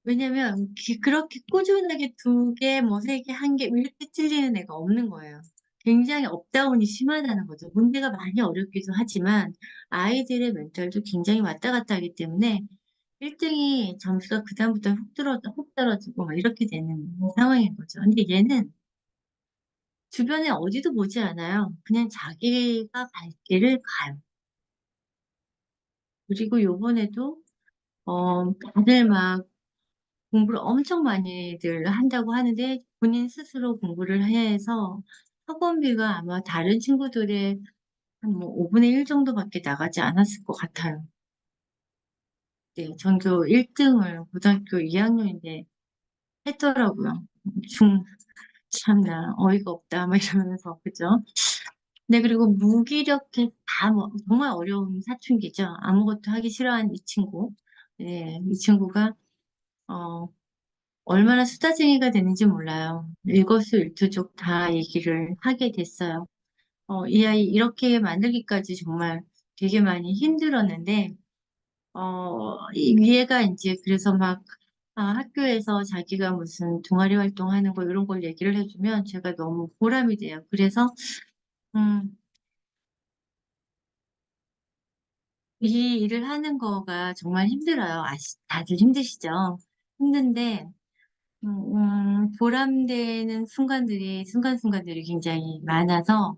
왜냐면 그렇게 꾸준하게 두 개, 뭐 세 개, 한 개 이렇게 틀리는 애가 없는 거예요. 굉장히 업다운이 심하다는 거죠. 문제가 많이 어렵기도 하지만 아이들의 멘탈도 굉장히 왔다 갔다 하기 때문에 1등이 점수가 그다음부터 훅 떨어지고 막 이렇게 되는 상황인 거죠. 근데 얘는 주변에 어디도 보지 않아요. 그냥 자기가 갈 길을 가요. 그리고 요번에도 다들 막 공부를 엄청 많이들 한다고 하는데 본인 스스로 공부를 해서 학원비가 아마 다른 친구들의 한 뭐 5분의 1 정도밖에 나가지 않았을 것 같아요. 네, 전교 1등을 고등학교 2학년인데 했더라고요. 중, 참나, 어이가 없다, 막 이러면서, 그죠? 네, 그리고 무기력해, 정말 어려운 사춘기죠. 아무것도 하기 싫어하는 이 친구. 네, 이 친구가, 어, 얼마나 수다쟁이가 되는지 몰라요. 일거수일투족 다 얘기를 하게 됐어요. 이 아이 이렇게 만들기까지 정말 되게 많이 힘들었는데, 얘가 이제 그래서 막, 학교에서 자기가 무슨 동아리 활동하는 거 이런 걸 얘기를 해주면 제가 너무 보람이 돼요. 그래서, 음, 이 일을 하는 거가 정말 힘들어요. 다들 힘드시죠? 힘든데, 보람되는 순간순간들이 굉장히 많아서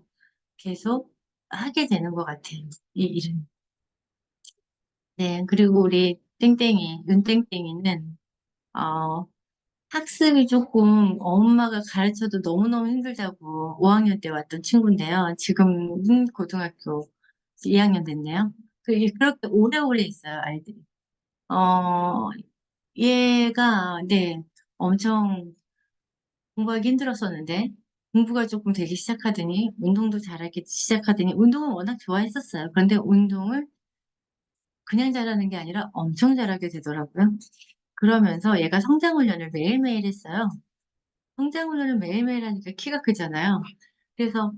계속 하게 되는 것 같아요. 이 일은. 네, 그리고 우리 윤땡땡이는, 어, 학습이 조금 엄마가 가르쳐도 너무너무 힘들다고 5학년 때 왔던 친구인데요. 지금은 고등학교 2학년 됐네요. 그렇게 오래오래 있어요, 아이들이. 어, 얘가, 네, 엄청 공부하기 힘들었었는데, 공부가 조금 되기 시작하더니, 운동도 잘하기 시작하더니, 운동을 워낙 좋아했었어요. 그런데 운동을 그냥 잘하는 게 아니라 엄청 잘하게 되더라고요. 그러면서 얘가 성장훈련을 매일매일 했어요. 성장훈련을 매일매일 하니까 키가 크잖아요. 그래서,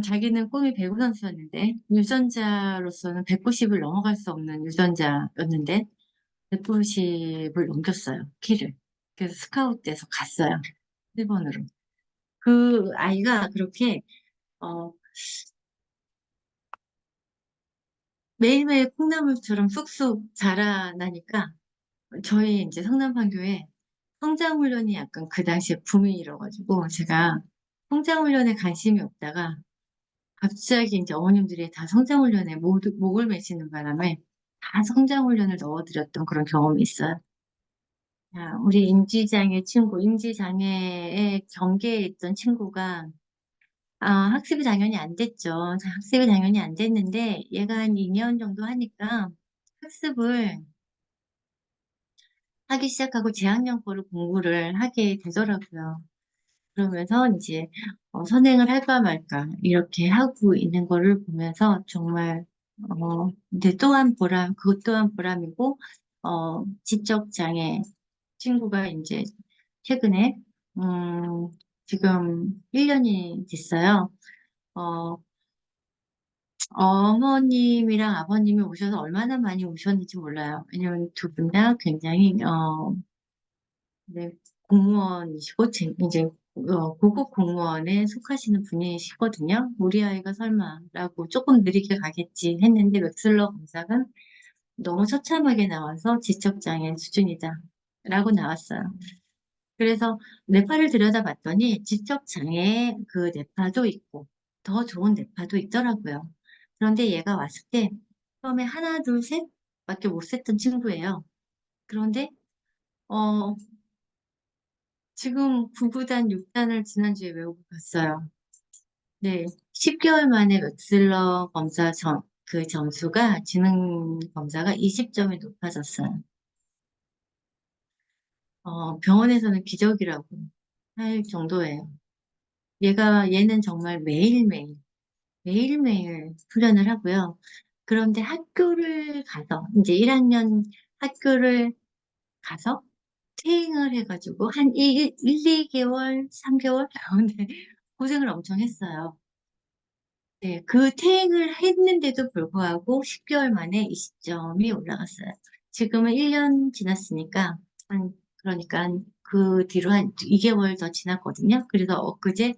자기는 꿈이 배구 선수였는데, 유전자로서는 190을 넘어갈 수 없는 유전자였는데, 190을 넘겼어요, 키를. 그래서 스카우트 돼서 갔어요, 일본으로. 그 아이가 그렇게, 어, 매일매일 콩나물처럼 쑥쑥 자라나니까, 저희 이제 성남판교에 성장훈련이 약간 그 당시에 붐이 일어가지고, 제가 성장훈련에 관심이 없다가, 갑자기 이제 어머님들이 다 성장훈련에 목을 매시는 바람에 다 성장훈련을 넣어드렸던 그런 경험이 있어요. 자, 우리 임지장애에 경계에 있던 친구가, 학습이 당연히 안 됐죠. 자, 학습이 당연히 안 됐는데, 얘가 한 2년 정도 하니까 학습을 하기 시작하고 재학년 거를 공부를 하게 되더라고요. 그러면서 이제 선행을 할까 말까 이렇게 하고 있는 거를 보면서 정말 이제 또한 보람, 그것 또한 보람이고 지적 장애 친구가 이제 최근에 지금 1년이 됐어요. 어, 어머님이랑 아버님이 오셔서 얼마나 많이 오셨는지 몰라요. 왜냐면 두 분 다 굉장히 네, 공무원이시고, 이제, 고급 공무원에 속하시는 분이시거든요. 우리 아이가 설마라고 조금 느리게 가겠지 했는데, 웹슬러 검사가 너무 처참하게 나와서 지적장애 수준이다. 라고 나왔어요. 그래서 뇌파를 들여다봤더니 지적장애 그 뇌파도 있고, 더 좋은 뇌파도 있더라고요. 그런데 얘가 왔을 때, 처음에 하나, 둘, 셋 밖에 못 셌던 친구예요. 그런데, 어, 지금 9구단 6단을 지난주에 외우고 갔어요. 네, 10개월 만에 웹슬러 검사 그 점수가, 지능 검사가 20점이 높아졌어요. 병원에서는 기적이라고 할 정도예요. 얘는 정말 매일매일 훈련을 하고요. 그런데 학교를 가서, 이제 1학년 학교를 가서 퇴행을 해가지고 한 2개월, 3개월? 근데 고생을 엄청 했어요. 네, 그 퇴행을 했는데도 불구하고 10개월 만에 20점이 올라갔어요. 지금은 1년 지났으니까, 그러니까 그 뒤로 한 2개월 더 지났거든요. 그래서 엊그제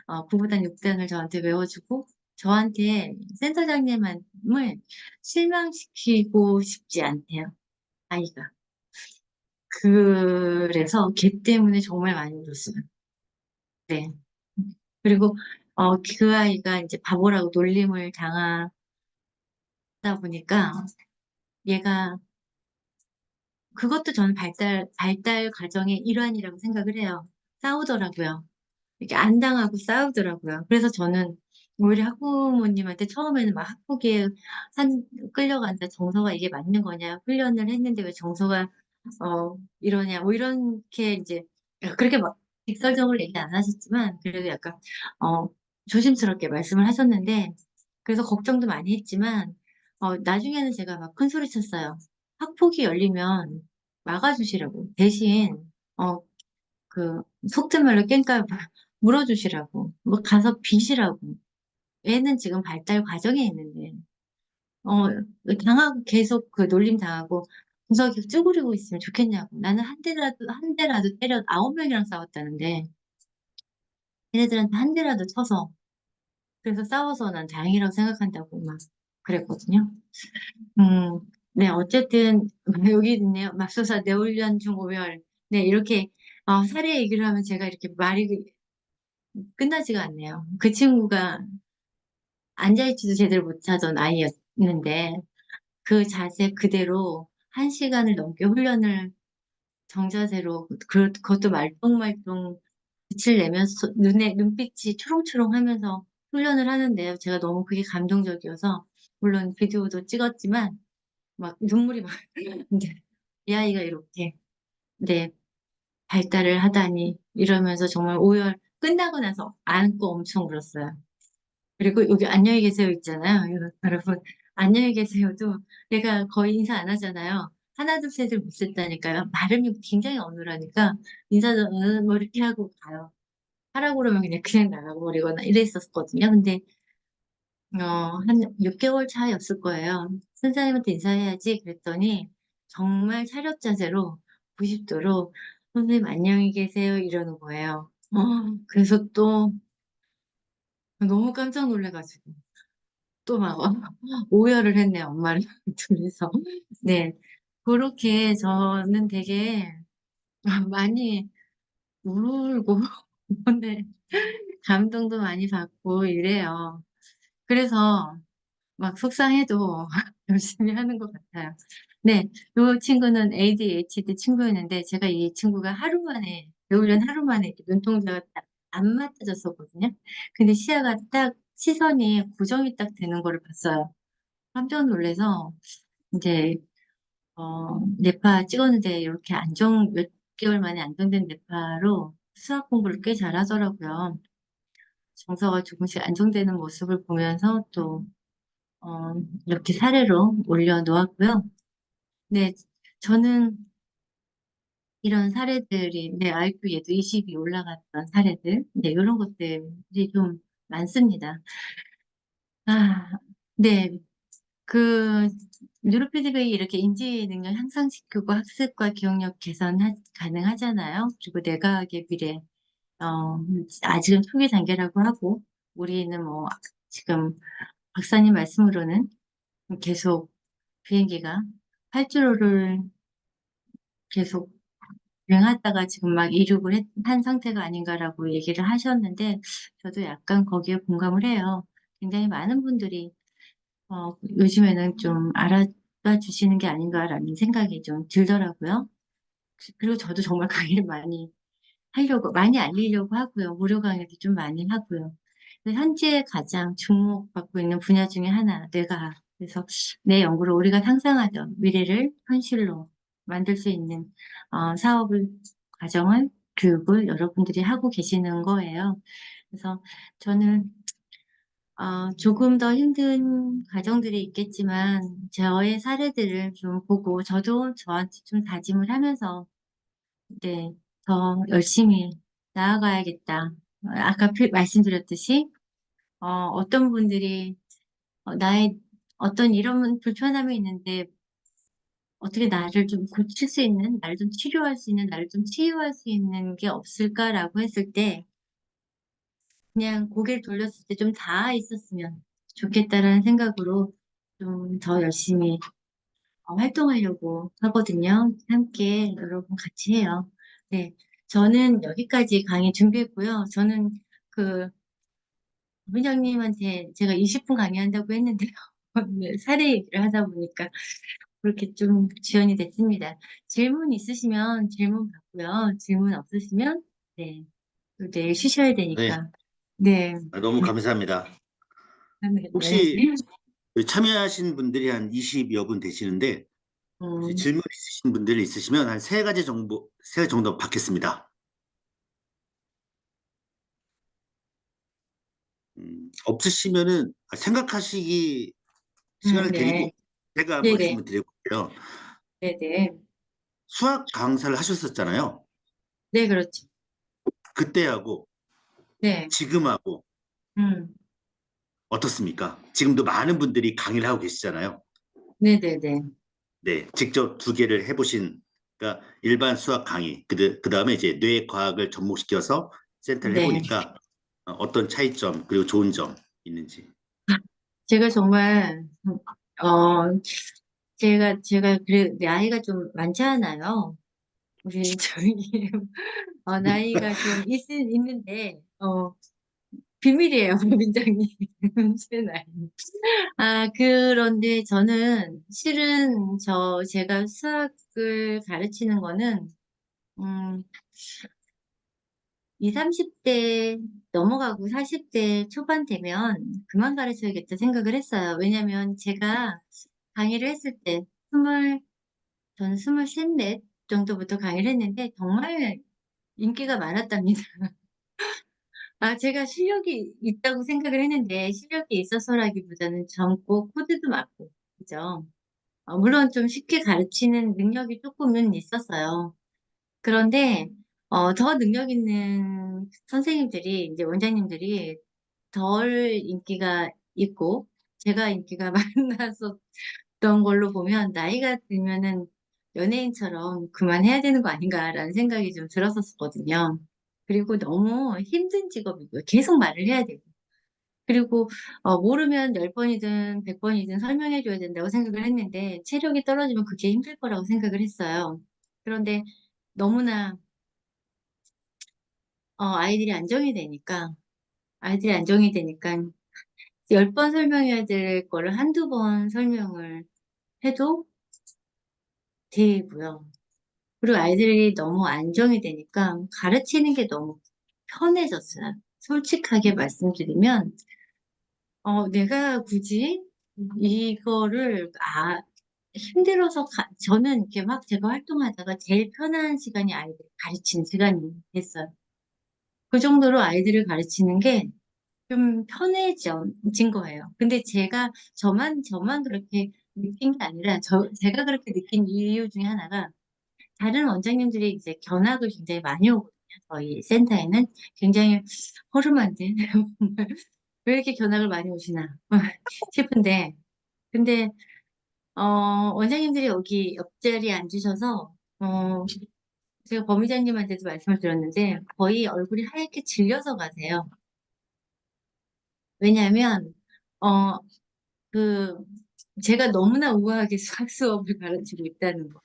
9구단 6단을 저한테 외워주고, 저한테 센터장님을 실망시키고 싶지 않대요, 아이가. 그래서 걔 때문에 정말 많이 울었어요. 네. 그리고 그 아이가 이제 바보라고 놀림을 당하다 보니까 얘가 그것도 저는 발달 과정의 일환이라고 생각을 해요. 싸우더라고요. 이렇게 안 당하고 싸우더라고요. 그래서 저는 오히려 학부모님한테 처음에는 막 학폭에 끌려간다. 정서가 이게 맞는 거냐. 훈련을 했는데 왜 정서가 이러냐. 뭐 이렇게 이제 그렇게 막 직설적으로 얘기 안 하셨지만 그래도 약간 어, 조심스럽게 말씀을 하셨는데 그래서 걱정도 많이 했지만 나중에는 제가 막 큰 소리 쳤어요. 학폭이 열리면 막아주시라고. 대신 어, 그 속된 말로 깽까 물어주시라고. 뭐 가서 빚이라고. 애는 지금 발달 과정에 있는데 어 당하고 계속 그 놀림 당하고 구석에 쭈그리고 있으면 좋겠냐고. 나는 한 대라도 때려 9명이랑 싸웠다는데 얘네들한테 한 대라도 쳐서 그래서 싸워서 난 다행이라고 생각한다고 막 그랬거든요. 음, 네, 어쨌든, 여기 있네요. 맙소사 내후년 중 5월. 네, 이렇게, 사례 얘기를 하면 제가 이렇게 말이 끝나지가 않네요. 그 친구가 앉아있지도 제대로 못하던 아이였는데, 그 자세 그대로 1시간을 넘게 훈련을 정자세로, 그것도 말똥말똥 빛을 내면서, 눈빛이 초롱초롱 하면서 훈련을 하는데요. 제가 너무 그게 감동적이어서, 물론 비디오도 찍었지만, 막 눈물이 막, 근데 이 아이가 이렇게, 네, 발달을 하다니, 이러면서 정말 오열 끝나고 나서 안고 엄청 울었어요. 그리고 여기 안녕히 계세요 있잖아요. 여러분, 안녕히 계세요도 내가 거의 인사 안 하잖아요. 하나, 둘, 셋을 못 썼다니까요. 발음이 굉장히 어눌하니까 인사도 뭐 이렇게 하고 가요. 하라고 그러면 그냥 나가고 버리거나 이랬었거든요. 근데 한 6개월 차였을 거예요. 선생님한테 인사해야지 그랬더니 정말 차렷 자세로 90도로 선생님 안녕히 계세요 이러는 거예요. 그래서 또 너무 깜짝 놀래가지고 또 막 오열을 했네요, 엄마를 둘이서. 네. 그렇게 저는 되게 많이 울고, 근데 감동도 많이 받고 이래요. 그래서 막 속상해도 열심히 하는 것 같아요. 네. 이 친구는 ADHD 친구였는데, 제가 이 친구가 하루 만에, 배우련 하루 만에 이렇게 눈동자가 딱 안 맞춰졌었거든요. 근데 시야가 딱, 시선이 고정이 딱 되는 거를 봤어요. 깜짝 놀라서, 이제 뇌파 찍었는데 이렇게 몇 개월 만에 안정된 뇌파로 수학 공부를 꽤 잘하더라고요. 정서가 조금씩 안정되는 모습을 보면서 또, 어, 이렇게 사례로 올려놓았고요. 네, 저는 이런 사례들이, 네, IQ 얘도 20이 올라갔던 사례들, 네, 이런 것들이 좀 많습니다. 아, 네, 그 뉴로피드백이 이렇게 인지 능력 향상시키고 학습과 기억력 개선 가능하잖아요. 그리고 내과학의 미래, 아직은 초기 단계라고 하고 우리는 뭐 지금 박사님 말씀으로는 계속 비행기가 활주로를 계속 주행하다가 지금 막 이륙을 한 상태가 아닌가라고 얘기를 하셨는데 저도 약간 거기에 공감을 해요. 굉장히 많은 분들이 요즘에는 좀 알아봐 주시는 게 아닌가라는 생각이 좀 들더라고요. 그리고 저도 정말 강의를 많이 알리려고 하고요. 무료 강의도 좀 많이 하고요. 근데 현재 가장 주목받고 있는 분야 중에 하나, 뇌과학. 그래서 내 연구로 우리가 상상하던 미래를 현실로 만들 수 있는 사업을, 과정을, 교육을 여러분들이 하고 계시는 거예요. 그래서 저는 조금 더 힘든 과정들이 있겠지만, 저의 사례들을 좀 보고, 저도 저한테 좀 다짐을 하면서, 네, 더 열심히 나아가야겠다. 아까 말씀드렸듯이, 어떤 분들이, 나의 어떤 이런 불편함이 있는데, 어떻게 나를 좀 고칠 수 있는, 나를 좀 치료할 수 있는, 나를 좀 치유할 수 있는 게 없을까라고 했을 때, 그냥 고개를 돌렸을 때 좀 닿아 있었으면 좋겠다라는 생각으로 좀 더 열심히 활동하려고 하거든요. 함께 여러분 같이 해요. 네. 저는 여기까지 강의 준비했고요. 저는 그 부장님한테 제가 20분 강의한다고 했는데요. 네, 사례 얘기를 하다 보니까 그렇게 좀 지연이 됐습니다. 질문 있으시면 질문 받고요. 질문 없으시면 네. 또 내일 쉬셔야 네, 되니까. 네. 너무 감사합니다. 네. 혹시 참여하신 분들이 한 20여 분 되시는데, 혹시 음, 질문 있으신 분들 있으시면 한 세 가지 정도 받겠습니다. 없으시면은 생각하시기 시간을 드리고 네. 제가 네네. 말씀을 드려볼게요. 네네. 수학 강사를 하셨었잖아요. 네, 그렇죠. 그때하고 네. 지금하고 음. 어떻습니까? 지금도 많은 분들이 강의를 하고 계시잖아요. 네네네. 네, 직접 두 개를 해보신, 그러니까 일반 수학 강의, 그 다음에 이제 뇌 과학을 접목시켜서 센터를 네. 해보니까 어떤 차이점, 그리고 좋은 점 있는지. 제가 정말, 어, 제가, 그래, 나이가 좀 많지 않아요. 우리, 저희, 나이가 좀 있는데, 비밀이에요, 민장님. 제 나이. 그런데 저는 실은 제가 수학을 가르치는 거는, 음, 20, 30대 넘어가고 40대 초반 되면 그만 가르쳐야겠다 생각을 했어요. 왜냐면 제가 강의를 했을 때, 저는 23, 넷 정도부터 강의를 했는데 정말 인기가 많았답니다. 제가 실력이 있다고 생각을 했는데 실력이 있어서라기보다는 젊고 코드도 맞고, 그죠? 물론 좀 쉽게 가르치는 능력이 조금은 있었어요. 그런데, 더 능력 있는 선생님들이, 이제 원장님들이 덜 인기가 있고, 제가 인기가 많았었던 걸로 보면, 나이가 들면은 연예인처럼 그만해야 되는 거 아닌가라는 생각이 좀 들었었거든요. 그리고 너무 힘든 직업이고요. 계속 말을 해야 되고. 그리고, 모르면 10번이든 100번이든 설명해줘야 된다고 생각을 했는데, 체력이 떨어지면 그게 힘들 거라고 생각을 했어요. 그런데 너무나 아이들이 안정이 되니까 10번 설명해야 될 거를 한두 번 설명을 해도 되고요. 그리고 아이들이 너무 안정이 되니까 가르치는 게 너무 편해졌어요. 솔직하게 말씀드리면, 내가 굳이 이거를, 저는 이렇게 막 제가 활동하다가 제일 편한 시간이 아이들 가르치는 시간이 됐어요. 그 정도로 아이들을 가르치는 게 좀 편해진 거예요. 근데 저만 그렇게 느낀 게 아니라, 제가 그렇게 느낀 이유 중에 하나가, 다른 원장님들이 이제 견학을 굉장히 많이 오거든요. 저희 센터에는 굉장히 허름한데, 왜 이렇게 견학을 많이 오시나 싶은데, 근데, 원장님들이 여기 옆자리에 앉으셔서, 제가 범위자님한테도 말씀을 드렸는데, 거의 얼굴이 하얗게 질려서 가세요. 왜냐하면, 어, 그, 제가 너무나 우아하게 수학 수업을 가르치고 있다는 거.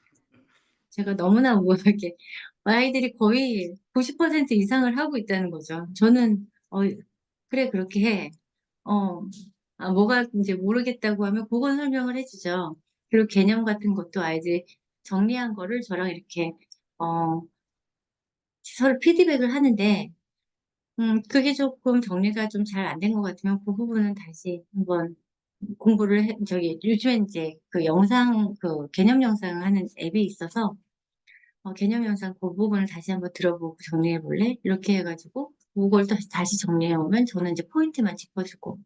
제가 너무나 우아하게. 아이들이 거의 90% 이상을 하고 있다는 거죠. 저는, 그래, 그렇게 해. 어, 뭐가 이제 모르겠다고 하면 그건 설명을 해주죠. 그리고 개념 같은 것도 아이들이 정리한 거를 저랑 이렇게, 어, 서로 피드백을 하는데, 그게 조금 정리가 좀 잘 안 된 것 같으면 그 부분은 다시 한번 요즘에 이제 개념 영상 하는 앱이 있어서, 개념 영상 그 부분을 다시 한번 들어보고 정리해 볼래? 이렇게 해가지고, 그걸 다시 정리해 오면 저는 이제 포인트만 짚어주고,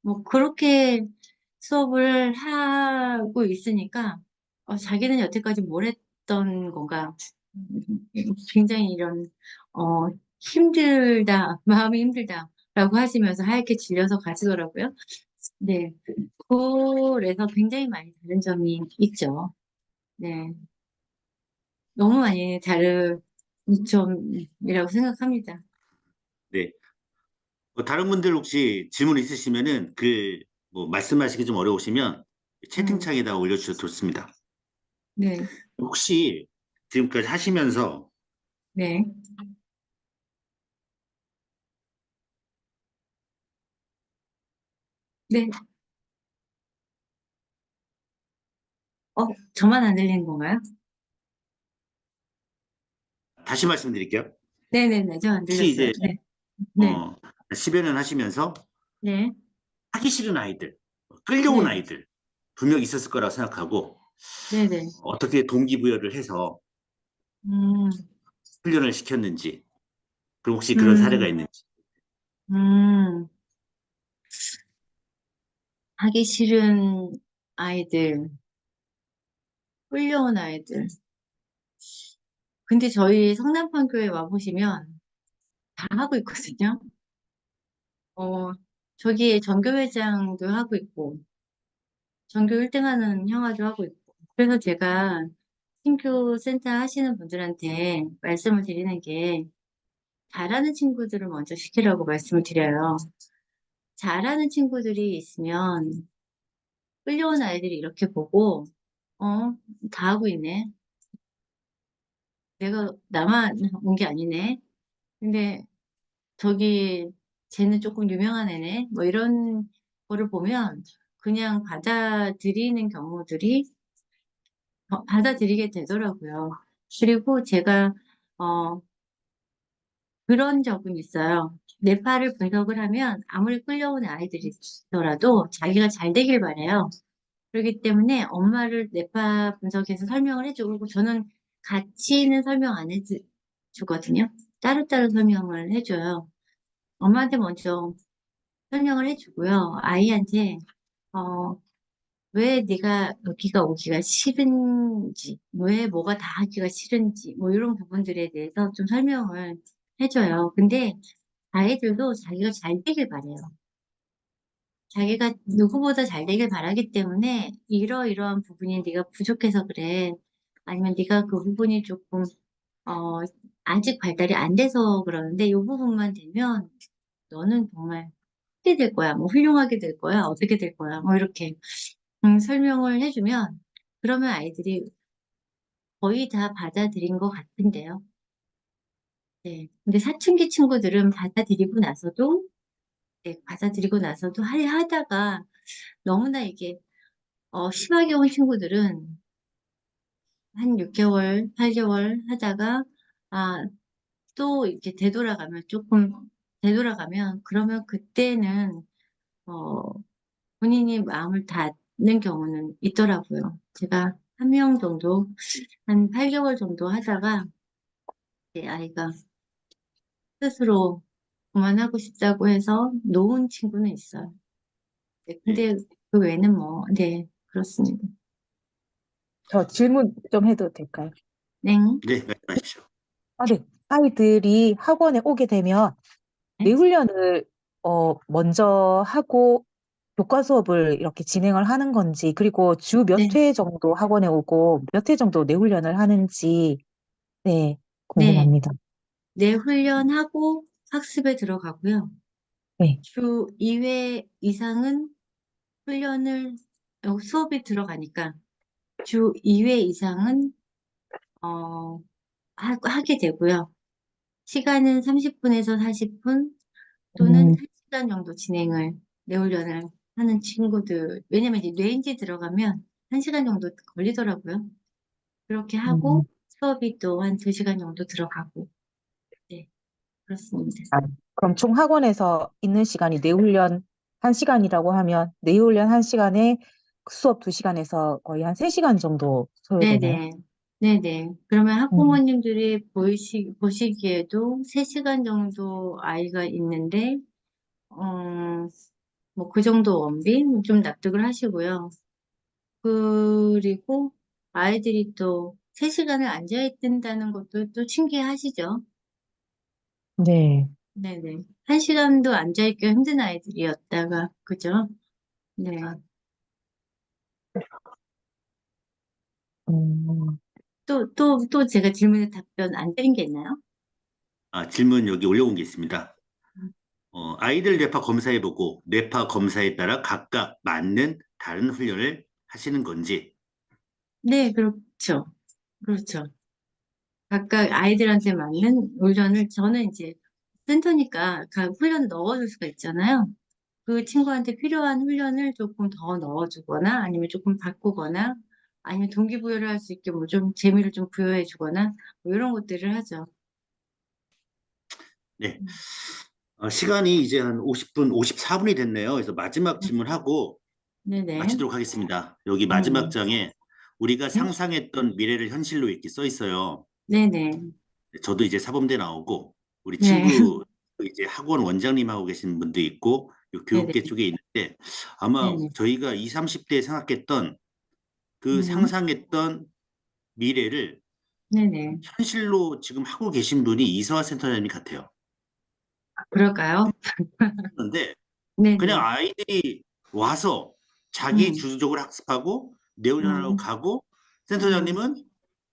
뭐, 그렇게 수업을 하고 있으니까, 자기는 여태까지 뭘 했던 건가, 굉장히 어, 마음이 힘들다라고 하시면서 하얗게 질려서 가시더라고요. 네. 그래서 굉장히 많이 다른 점이 있죠. 네. 너무 많이 다른 점이라고 생각합니다. 네. 다른 분들 혹시 질문 있으시면은 뭐 말씀하시기 좀 어려우시면 음, 채팅창에다가 올려주셔도 좋습니다. 네. 혹시 지금까지 하시면서 네. 네. 저만 안 들리는 건가요? 다시 말씀드릴게요. 네네네. 저 안 혹시 들렸어요. 이제 네. 네. 어, 10여 년 하시면서 네. 하기 싫은 아이들, 끌려온 네. 아이들 분명 있었을 거라고 생각하고 네네. 어떻게 동기부여를 해서 음, 훈련을 시켰는지, 그리고 혹시 그런 사례가 음, 있는지. 음. 하기 싫은 아이들, 끌려온 아이들. 근데 저희 성남판교에 와보시면 다 하고 있거든요. 어, 저기에 전교회장도 하고 있고, 전교 1등 하는 형아도 하고 있고. 그래서 제가 신규 센터 하시는 분들한테 말씀을 드리는 게, 잘하는 친구들을 먼저 시키라고 말씀을 드려요. 잘하는 친구들이 있으면 끌려온 아이들이 이렇게 보고, 어, 다 하고 있네. 내가, 나만 온 게 아니네. 근데 저기, 쟤는 조금 유명한 애네. 뭐 이런 거를 보면 그냥 받아들이는 경우들이, 받아들이게 되더라고요. 그리고 제가, 어, 그런 적은 있어요. 뇌파를 분석을 하면 아무리 끌려온 아이들이 있더라도 자기가 잘 되길 바래요. 그렇기 때문에 엄마를 뇌파 분석해서 설명을 해주고, 그리고 저는 같이는 설명 안 해주거든요. 따로따로 설명을 해줘요. 엄마한테 먼저 설명을 해주고요. 아이한테, 어, 왜 네가 여기가 오기가 싫은지, 왜 뭐가 다 하기가 싫은지, 뭐 이런 부분들에 대해서 좀 설명을 해줘요. 근데 아이들도 자기가 잘 되길 바래요. 자기가 누구보다 잘 되길 바라기 때문에 이러이러한 부분이 네가 부족해서 그래. 아니면 네가 그 부분이 조금 어 아직 발달이 안 돼서 그러는데 이 부분만 되면 너는 정말 크게 될 거야. 뭐 훌륭하게 될 거야. 어떻게 될 거야. 뭐 이렇게 설명을 해주면 그러면 아이들이 거의 다 받아들인 것 같은데요. 네. 근데 사춘기 친구들은 받아들이고 나서도 네, 받아들이고 나서도 하다가 너무나 이게 심하게 온 친구들은 한 6개월, 8개월 하다가, 아, 또 이렇게 되돌아가면, 그러면 그때는, 어, 본인이 마음을 닫는 경우는 있더라고요. 제가 한 명 정도, 한 8개월 정도 하다가, 이제 아이가 스스로 그만하고 싶다고 해서 놓은 친구는 있어요. 네, 네, 근데 그 외에는 뭐, 네, 그렇습니다. 저 질문 좀 해도 될까요? 네, 네, 말씀하십시오. 아, 네. 아이들이 학원에 오게 되면 네, 뇌 훈련을 먼저 하고 교과 수업을 이렇게 진행을 하는 건지, 그리고 주 몇 네, 회 정도 학원에 오고 몇 회 정도 뇌 훈련을 하는지, 네, 네. 궁금합니다. 뇌 훈련하고 학습에 들어가고요. 네. 주 2회 이상은 훈련을, 수업이 들어가니까 주 2회 이상은, 어, 하게 되고요. 시간은 30분에서 40분 또는 음, 1시간 정도 뇌 훈련을 하는 친구들, 왜냐면 이제 뇌인지 들어가면 1시간 정도 걸리더라고요. 그렇게 음. 하고 수업이 또 한 2시간 정도 들어가고, 네, 그렇습니다. 아, 그럼 총 학원에서 있는 시간이 뇌 훈련 1시간이라고 하면 뇌 훈련 1시간에 수업 2시간에서 거의 한 3시간 정도 소요되나요? 네네. 네네. 그러면 음, 학부모님들이 보시기에도 3시간 정도 아이가 있는데, 뭐 그 정도 원비 좀 납득을 하시고요. 그리고 아이들이 또 3시간을 앉아있는다는 것도 또 신기하시죠? 네. 네네. 1시간도 앉아있기 힘든 아이들이었다가, 그죠? 네. 음, 또 제가 질문에 답변 안 드린 게 있나요? 질문 여기 올려온 게 있습니다. 아이들 뇌파 검사해보고 뇌파 검사에 따라 각각 맞는 다른 훈련을 하시는 건지. 네, 그렇죠. 그렇죠. 각각 아이들한테 맞는 훈련을 저는 이제 센터니까 각 훈련을 넣어줄 수가 있잖아요. 그 친구한테 필요한 훈련을 조금 더 넣어주거나 아니면 조금 바꾸거나 아니면 동기부여를 할 수 있게 뭐 좀 재미를 좀 부여해 주거나 뭐 이런 것들을 하죠. 네, 시간이 이제 한 50분, 54분이 됐네요. 그래서 마지막 음, 질문하고 네네. 마치도록 하겠습니다. 여기 마지막 음, 장에 우리가 네? 상상했던 미래를 현실로 이렇게 써 있어요. 네네. 저도 이제 사범대 나오고 우리 네. 친구 이제 학원 원장님 하고 계신 분도 있고 이 네네. 교육계 쪽에 있는데 아마 네네. 저희가 20, 30대에 생각했던 그 음, 상상했던 미래를 네네. 현실로 지금 하고 계신 분이 이서화 센터장님 같아요. 아, 그럴까요? 그런데 그냥 네네. 아이들이 와서 자기 음, 주도적으로 학습하고 내훈련하러 음, 가고 음, 센터장님은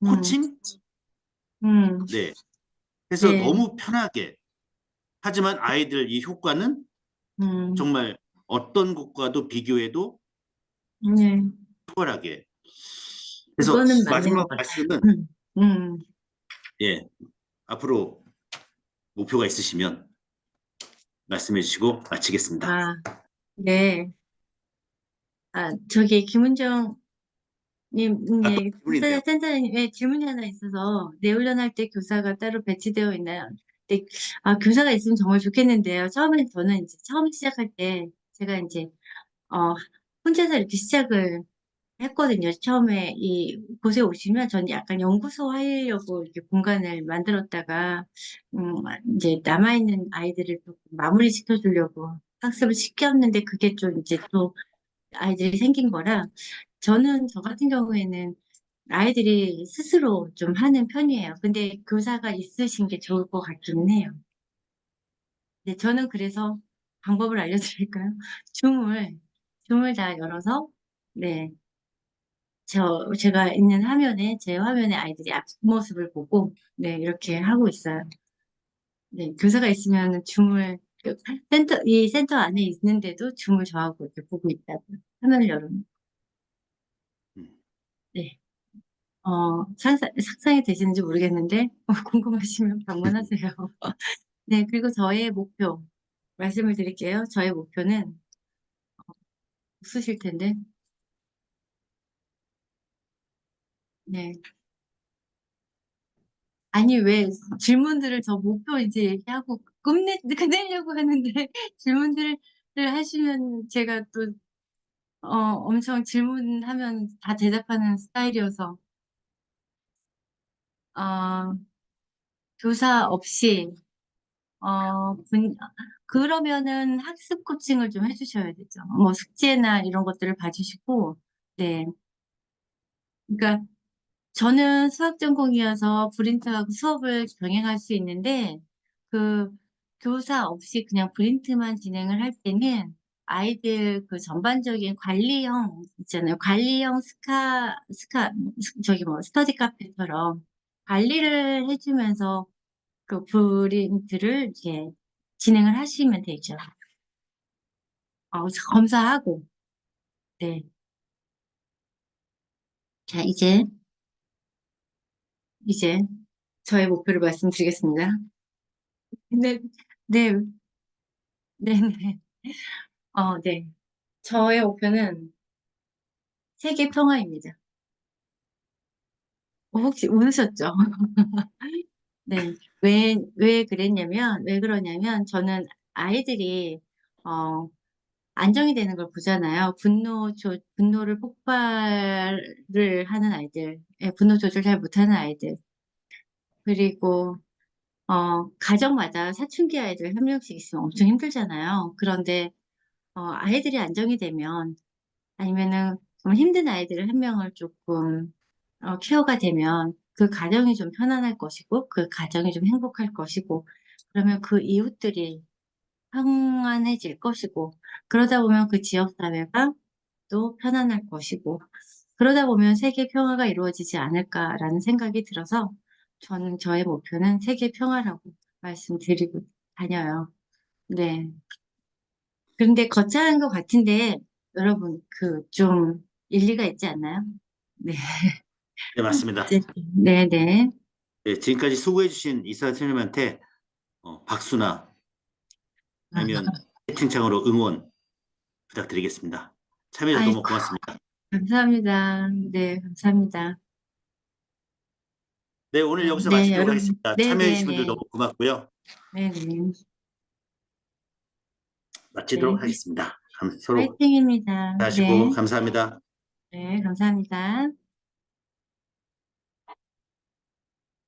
음, 코칭? 음, 네. 그래서 네. 너무 편하게 하지만 아이들 이 효과는 정말 어떤 곳과도 비교해도 네, 탁월하게. 그래서 그거는 맞는 것 마지막 같아요. 말씀은 음. 예, 앞으로 목표가 있으시면 말씀해 주시고 마치겠습니다. 아, 네. 저기 김은정 님, 네, 질문인데요. 센터장님, 질문이 하나 있어서 내훈련할 때 교사가 따로 배치되어 있나요? 네, 교사가 있으면 정말 좋겠는데요. 처음에 저는 이제 처음 시작할 때 제가 이제 혼자서 이렇게 시작을 했거든요. 처음에 이 곳에 오시면 저는 약간 연구소 하려고 이렇게 공간을 만들었다가 음, 이제 남아있는 아이들을 또 마무리 시켜주려고 학습을 시켰는데 그게 좀 이제 또 아이들이 생긴 거라 저는 저 같은 경우에는 아이들이 스스로 좀 하는 편이에요. 근데 교사가 있으신 게 좋을 것 같기는 해요. 네, 저는 그래서 방법을 알려드릴까요? 줌을 다 열어서, 네, 제가 있는 화면에, 제 화면에 아이들이 앞모습을 보고, 네, 이렇게 하고 있어요. 네, 교사가 있으면 이 센터 안에 있는데도 줌을 저하고 이렇게 보고 있다고. 화면을 열으면. 음, 네. 상상이 되시는지 모르겠는데, 궁금하시면 방문하세요. 네, 그리고 저의 목표, 말씀을 드릴게요. 저의 목표는 없으실 텐데, 네. 아니, 왜 질문들을 저 목표 이제 얘기하고 끝내려고 하는데, 질문들을 하시면 제가 또, 엄청 질문하면 다 대답하는 스타일이어서, 어, 교사 없이, 어, 분, 그러면은 학습 코칭을 좀 해주셔야 되죠. 뭐 숙제나 이런 것들을 봐주시고, 네. 그러니까 저는 수학 전공이어서 브린트하고 수업을 병행할 수 있는데, 그 교사 없이 그냥 브린트만 진행을 할 때는 아이들 그 전반적인 관리형 있잖아요. 관리형 저기 뭐 스터디 카페처럼 관리를 해주면서 그 브린트를 이렇게 진행을 하시면 되죠. 검사하고, 네. 자, 이제 저의 목표를 말씀드리겠습니다. 네, 네, 네, 네. 네. 저의 목표는 세계 평화입니다. 혹시 웃으셨죠? 네. 왜 그러냐면, 저는 아이들이, 어, 안정이 되는 걸 보잖아요. 분노를 폭발을 하는 아이들, 분노 조절 잘 못하는 아이들. 그리고, 가정마다 사춘기 아이들 한 명씩 있으면 엄청 힘들잖아요. 그런데, 아이들이 안정이 되면, 아니면은 좀 힘든 아이들 한 명을 조금 케어가 되면 그 가정이 좀 편안할 것이고 그 가정이 좀 행복할 것이고 그러면 그 이웃들이 평안해질 것이고 그러다 보면 그 지역 사회가 또 편안할 것이고 그러다 보면 세계 평화가 이루어지지 않을까라는 생각이 들어서 저는 저의 목표는 세계 평화라고 말씀드리고 다녀요. 네. 그런데 거창한 것 같은데 여러분 그 좀 일리가 있지 않나요? 네. 네, 맞습니다. 네네. 네, 지금까지 수고해주신 이사 선생님한테 박수나 아니면 채팅창으로 응원 부탁드리겠습니다. 참여해주셔서 아이, 너무 고맙습니다. 감사합니다. 네, 감사합니다. 네, 오늘 여기서 네, 마치도록 여러분. 하겠습니다. 참여해주신 분들 네네네. 너무 고맙고요. 네네. 마치도록 네. 하겠습니다. 서로 화이팅입니다. 하시고 네. 감사합니다. 네, 감사합니다.